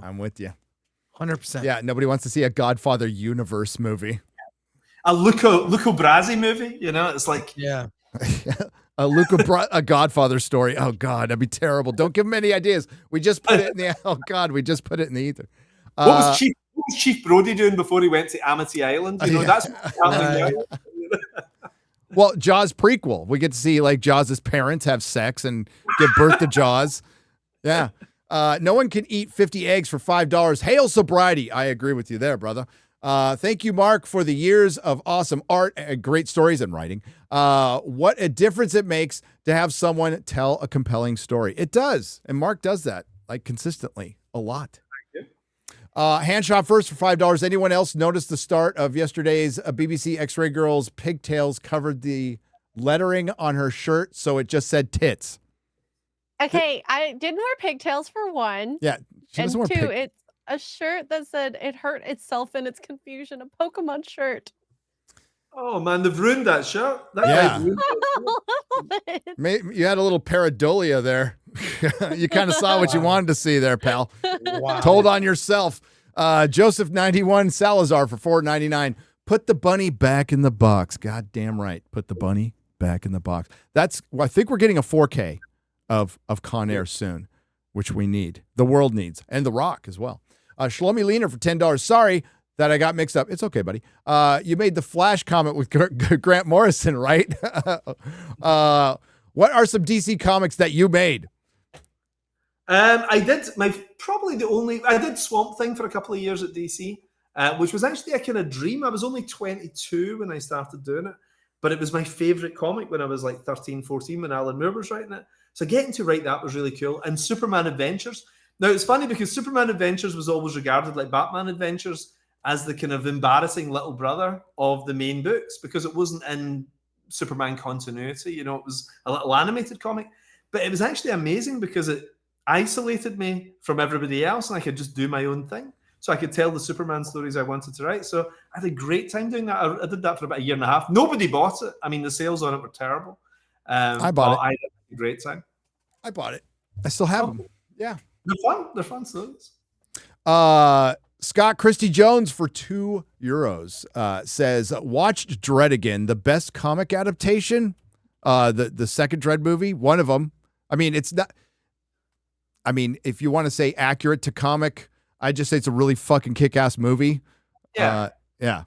S4: 100%.
S1: Yeah, nobody wants to see a Godfather universe movie.
S2: A Luca Brasi movie, it's like...
S4: Yeah.
S1: a Godfather story. Oh, God, that'd be terrible. Don't give him any ideas. We just put it in the ether.
S2: What was Chief Brody doing before he went to Amity Island? That's what's happening now.
S1: Well, Jaws prequel. We get to see Jaws' parents have sex and give birth to Jaws. Yeah. No one can eat 50 eggs for $5. Hail sobriety. I agree with you there, brother. Thank you, Mark, for the years of awesome art and great stories and writing. What a difference it makes to have someone tell a compelling story. It does. And Mark does that consistently a lot. Handshot first for $5. Anyone else notice the start of yesterday's BBC X-Ray Girls pigtails covered the lettering on her shirt, so it just said tits.
S3: Okay, I didn't wear pigtails for one.
S1: Yeah, she doesn't
S3: and
S1: wear
S3: two, it's a shirt that said it hurt itself in its confusion. A Pokemon shirt.
S2: Oh man, they've ruined that shirt.
S1: Yeah. Maybe you had a little pareidolia there. You kind of saw what you wanted to see there, pal.
S4: Wow.
S1: Told on yourself. Joseph 91 Salazar for $4.99. Put the bunny back in the box. God damn right. Put the bunny back in the box. I think we're getting a 4K of Con Air soon, which we need. The world needs. And The Rock as well. Shlomi Leaner for $10. Sorry that I got mixed up. It's okay, buddy. You made the Flash comment with Grant Morrison, right? What are some DC comics that you made?
S2: I did I did Swamp Thing for a couple of years at DC, which was actually a kind of dream. I was only 22 when I started doing it, but it was my favorite comic when I was like 13, 14 when Alan Moore was writing it. So getting to write that was really cool. And Superman Adventures. Now it's funny because Superman Adventures was always regarded like Batman Adventures as the kind of embarrassing little brother of the main books because it wasn't in Superman continuity. It was a little animated comic, but it was actually amazing because it isolated me from everybody else and I could just do my own thing. So I could tell the Superman stories I wanted to write. So I had a great time doing that. I did that for about a year and a half. Nobody bought it. I mean, the sales on it were terrible.
S1: I bought it.
S2: I had a great time.
S1: I bought it. I still have them. Yeah.
S2: They're fun. They're fun stories.
S1: Scott Christie Jones for €2 says, watched Dredd again, the best comic adaptation, the second Dredd movie, one of them. I mean, it's not, I mean, if you want to say accurate to comic, I just say it's a really fucking kick-ass movie.
S2: Yeah.
S1: Yeah.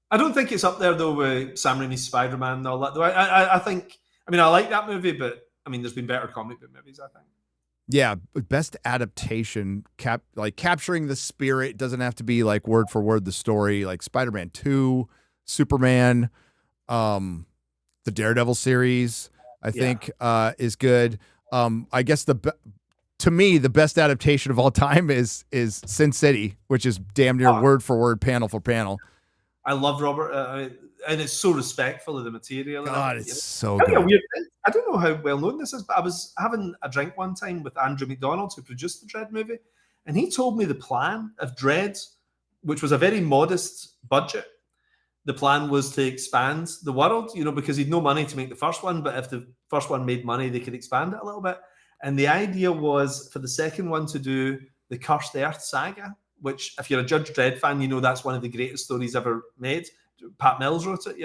S2: I don't think it's up there though with Sam Raimi's Spider-Man and all that. Though I think, I mean, I like that movie, but I mean, there's been better comic book movies, I think.
S1: Yeah, best adaptation, capturing the spirit. Doesn't have to be like word for word the story. Like Spider-Man 2, Superman, the Daredevil series, I think is good. I guess to me the best adaptation of all time is Sin City, which is damn near word for word, panel for panel.
S2: I love Robert, and it's so respectful of the material.
S1: God, it's so good.
S2: I don't know how well known this is, but I was having a drink one time with Andrew McDonald, who produced the Dredd movie, and he told me the plan of Dredd, which was a very modest budget. The plan was to expand the world, because he'd no money to make the first one, but if the first one made money, they could expand it a little bit. And the idea was for the second one to do the Cursed Earth saga, which, if you're a Judge Dredd fan, that's one of the greatest stories ever made. Pat Mills wrote it,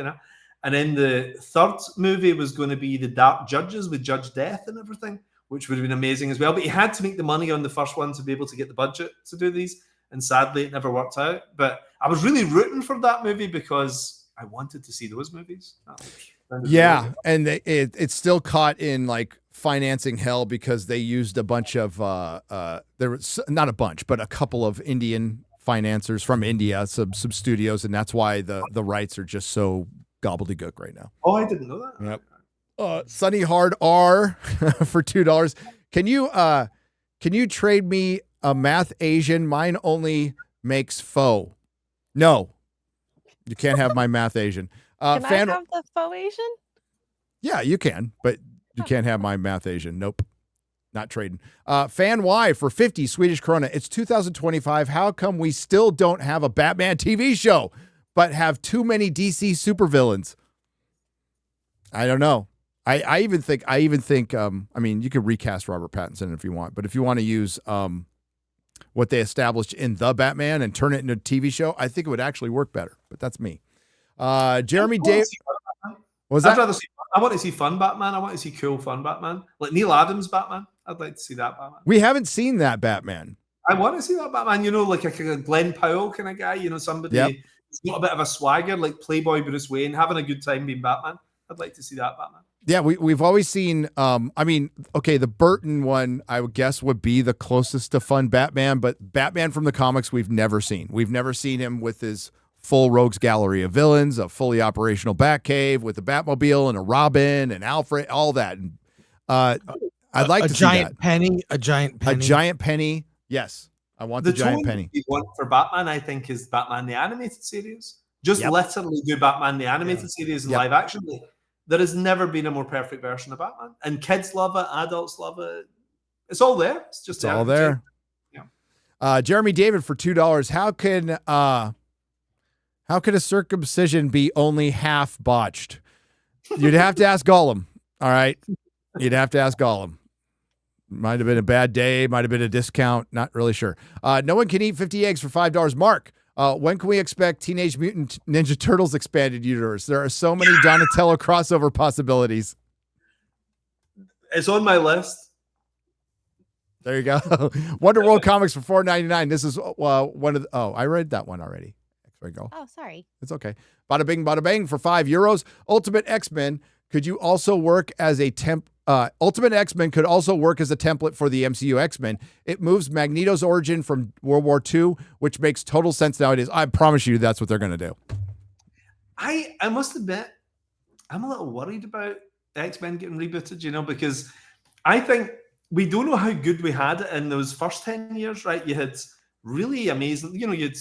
S2: And then the third movie was going to be The Dark Judges with Judge Death and everything, which would have been amazing as well. But he had to make the money on the first one to be able to get the budget to do these. And sadly, it never worked out. But I was really rooting for that movie because I wanted to see those movies.
S1: Yeah, and it's still caught in like financing hell because they used a bunch of there was not a bunch, but a couple of Indian financiers from India, some studios, and that's why the rights are just so gobbledygook right now.
S2: Oh, I didn't know that.
S1: Yep. Sunny Hard R for $2. Can you trade me a math Asian? Mine only makes faux. No, you can't have my math Asian.
S3: Can I have the faux Asian?
S1: Yeah, you can, but you can't have my math Asian. Nope. Not trading. Fan Y for 50 Swedish krona. It's 2025. How come we still don't have a Batman TV show, but have too many DC supervillains? I don't know. I even think, I mean, you could recast Robert Pattinson if you want, but if you want to use what they established in The Batman and turn it into a TV show, I think it would actually work better, but that's me. Jeremy Davis.
S2: I want to see fun Batman. I want to see cool fun Batman. Like Neil Adams Batman. I'd like to see that Batman.
S1: We haven't seen that Batman.
S2: I want to see that Batman, like a Glenn Powell kind of guy, somebody who's got a bit of a swagger, like Playboy Bruce Wayne, having a good time being Batman. I'd like to see that Batman.
S1: Yeah, we've always seen, the Burton one, I would guess, would be the closest to fun Batman, but Batman from the comics we've never seen. We've never seen him with his full rogues gallery of villains, a fully operational Batcave with a Batmobile and a Robin and Alfred, all that. And I'd like to see that.
S4: A giant penny.
S1: A giant penny. Yes, I want the giant penny.
S2: The one for Batman, I think, is Batman the Animated Series. Just literally do Batman the Animated Series in live action. there has never been a more perfect version of Batman. And kids love it, adults love it. It's all there. It's
S1: all there.
S2: Yeah.
S1: Jeremy David for $2. How could a circumcision be only half botched? You'd have to ask Gollum. All right. You'd have to ask Gollum. Might have been a bad day. Might have been a discount. Not really sure. No one can eat 50 eggs for $5. Mark, when can we expect Teenage Mutant Ninja Turtles expanded universe? There are so many Donatello crossover possibilities.
S2: It's on my list.
S1: There you go. Wonder World Comics for $4.99. This is one of the, I read that one already. X-Ray Girl.
S3: Oh, sorry.
S1: It's okay. Bada bing, bada bang for €5. Ultimate X-Men. Could you also work as a Ultimate X-Men could also work as a template for the MCU X-Men. It moves Magneto's origin from World War II, which makes total sense nowadays. I promise you that's what they're going to do.
S2: I must admit, I'm a little worried about X-Men getting rebooted, because I think we don't know how good we had it in those first 10 years, right? You had really amazing, you had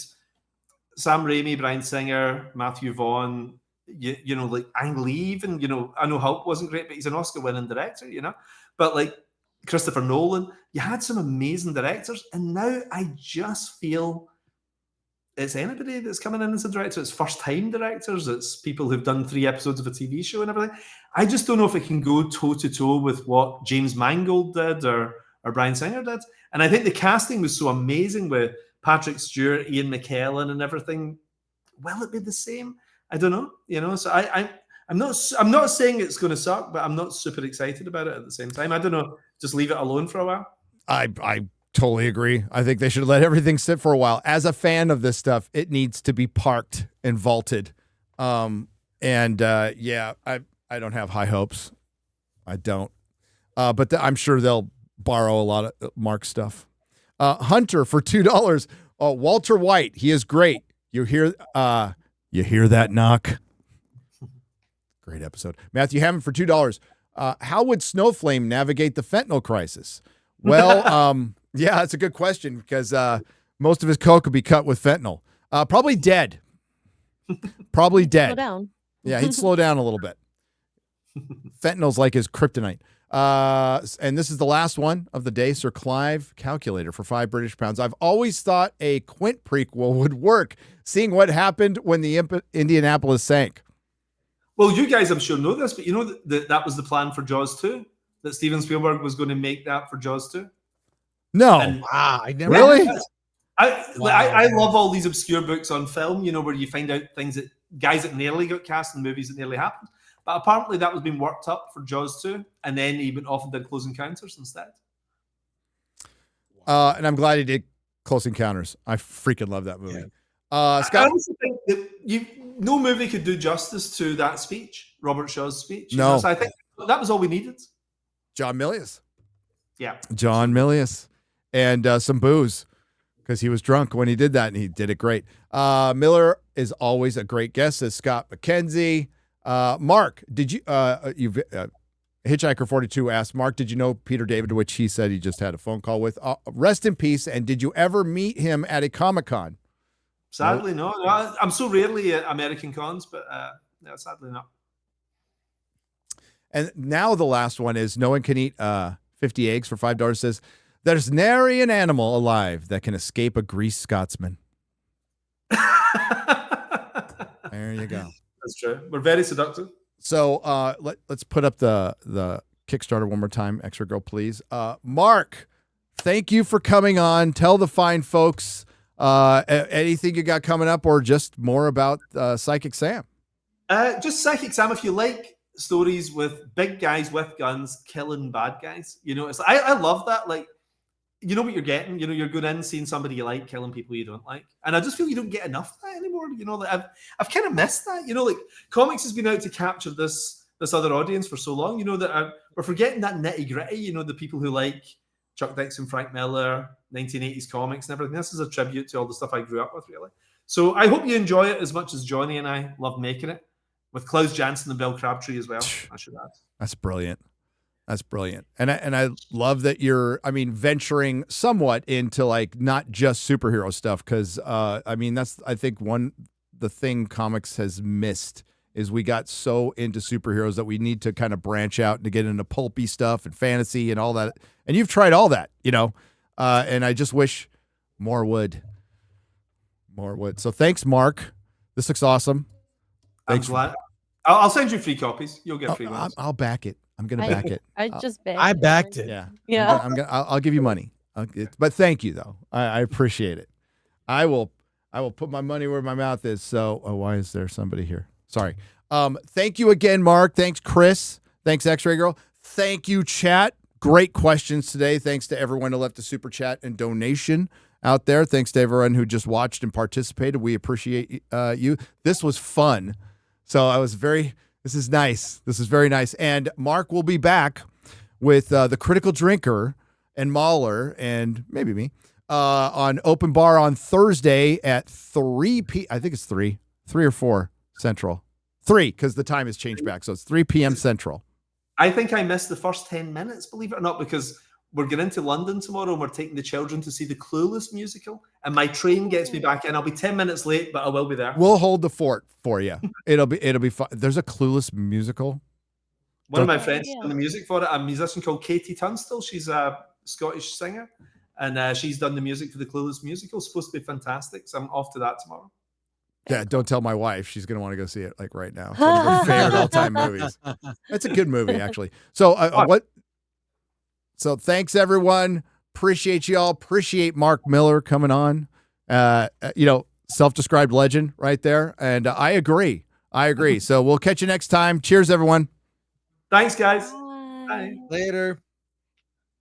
S2: Sam Raimi, Bryan Singer, Matthew Vaughn, like Ang Lee even, I know Hulk wasn't great, but he's an Oscar-winning director, but like Christopher Nolan, you had some amazing directors, and now I just feel it's anybody that's coming in as a director. It's first-time directors, it's people who've done 3 episodes of a TV show and everything. I just don't know if it can go toe-to-toe with what James Mangold did or Bryan Singer did, and I think the casting was so amazing with Patrick Stewart, Ian McKellen and everything. Will it be the same? I don't know, so I'm not saying it's going to suck, but I'm not super excited about it at the same time. I don't know, just leave it alone for a while.
S1: I totally agree. I think they should let everything sit for a while. As a fan of this stuff, it needs to be parked and vaulted. I don't have high hopes. I don't. But I'm sure they'll borrow a lot of Mark stuff. Hunter for $2. Walter White, he is great. You hear that knock? Great episode. Matthew Hammond for $2. How would Snowflame navigate the fentanyl crisis? Well, yeah, that's a good question because most of his coke could be cut with fentanyl. Probably dead. Probably dead.
S3: Slow down.
S1: Yeah, he'd slow down a little bit. Fentanyl's like his kryptonite. And this is the last one of the day. Sir Clive calculator for £5 I've always thought a Quint prequel would work, seeing what happened when the Indianapolis sank.
S2: Well, you guys, I'm sure, know this, but that was the plan for Jaws 2, that Steven Spielberg was going to make that for Jaws 2.
S1: No.
S4: I never
S1: really.
S2: I love all these obscure books on film, where you find out things that guys that nearly got cast in movies that nearly happened. But apparently that was being worked up for Jaws 2, and then he went off and did Close Encounters instead.
S1: And I'm glad he did Close Encounters. I freaking love that movie.
S2: Yeah.
S1: Scott,
S2: I honestly think that no movie could do justice to that speech, Robert Shaw's speech.
S1: No.
S2: So I think that was all we needed.
S1: John Milius.
S2: Yeah.
S1: John Milius. And some booze because he was drunk when he did that, and he did it great. Millar is always a great guest, says Scott McKenzie. Mark, did you Hitchhiker 42 asked, Mark, did you know Peter David, to which he said he just had a phone call with? Rest in peace. And did you ever meet him at a Comic-Con?
S2: Sadly, no. I'm so rarely at American cons, but no, sadly not.
S1: And now the last one is no one can eat 50 eggs for $5. Says there's nary an animal alive that can escape a greased Scotsman. There you go.
S2: That's true. We're very seductive.
S1: So let's put up the Kickstarter one more time. Extra Girl, please. Mark, thank you for coming on. Tell the fine folks anything you got coming up, or just more about Psychic Sam.
S2: Just Psychic Sam, if you like stories with big guys with guns killing bad guys. It's I love that. Like, you know what you're getting. You're going in seeing somebody you like killing people you don't like, and I just feel you don't get enough of that anymore. Like I've kind of missed that. Like comics has been out to capture this other audience for so long. That we're forgetting that nitty gritty. The people who like Chuck Dixon, Frank Miller, 1980s comics and everything. This is a tribute to all the stuff I grew up with, really. So I hope you enjoy it as much as Johnny and I love making it, with Klaus Janson and Bill Crabtree as well, I should add. That's brilliant.
S1: That's brilliant. And I love that you're, venturing somewhat into like not just superhero stuff, because that's, I think, the thing comics has missed is we got so into superheroes that we need to kind of branch out and to get into pulpy stuff and fantasy and all that. And you've tried all that, and I just wish more would. So thanks, Mark. This looks awesome. Thanks.
S2: I'm glad. I'll send you free copies. You'll get free ones.
S1: I'll back it. I'm going to back it.
S3: I
S4: backed it.
S1: Yeah. I'll give you money. But thank you though. I appreciate it. I will put my money where my mouth is. So, why is there somebody here? Sorry. Thank you again, Mark. Thanks, Chris. Thanks, X-Ray Girl. Thank you, chat. Great questions today. Thanks to everyone who left a super chat and donation out there. Thanks to everyone who just watched and participated. We appreciate you. This was fun. So this is nice. This is very nice. And Mark will be back with the Critical Drinker and Millar and maybe me on Open Bar on Thursday at 3 p. I think it's 3 or 4 Central. 3, because the time has changed back. So it's 3 p.m. Central.
S2: I think I missed the first 10 minutes, believe it or not, because we're going into London tomorrow and we're taking the children to see the Clueless musical. And my train gets me back in. I'll be 10 minutes late, but I will be there.
S1: We'll hold the fort for you. It'll be fun. There's a Clueless musical.
S2: One of my friends done the music for it. A musician called Katie Tunstall. She's a Scottish singer. And she's done the music for the Clueless musical. It's supposed to be fantastic. So I'm off to that tomorrow.
S1: Yeah, don't tell my wife. She's going to want to go see it like right now. It's one of her favorite all-time movies. It's a good movie, actually. So So thanks, everyone. Appreciate y'all. Appreciate Mark Millar coming on. Self-described legend right there. And I agree. So we'll catch you next time. Cheers, everyone.
S2: Thanks, guys.
S3: Bye.
S2: Bye.
S4: Later.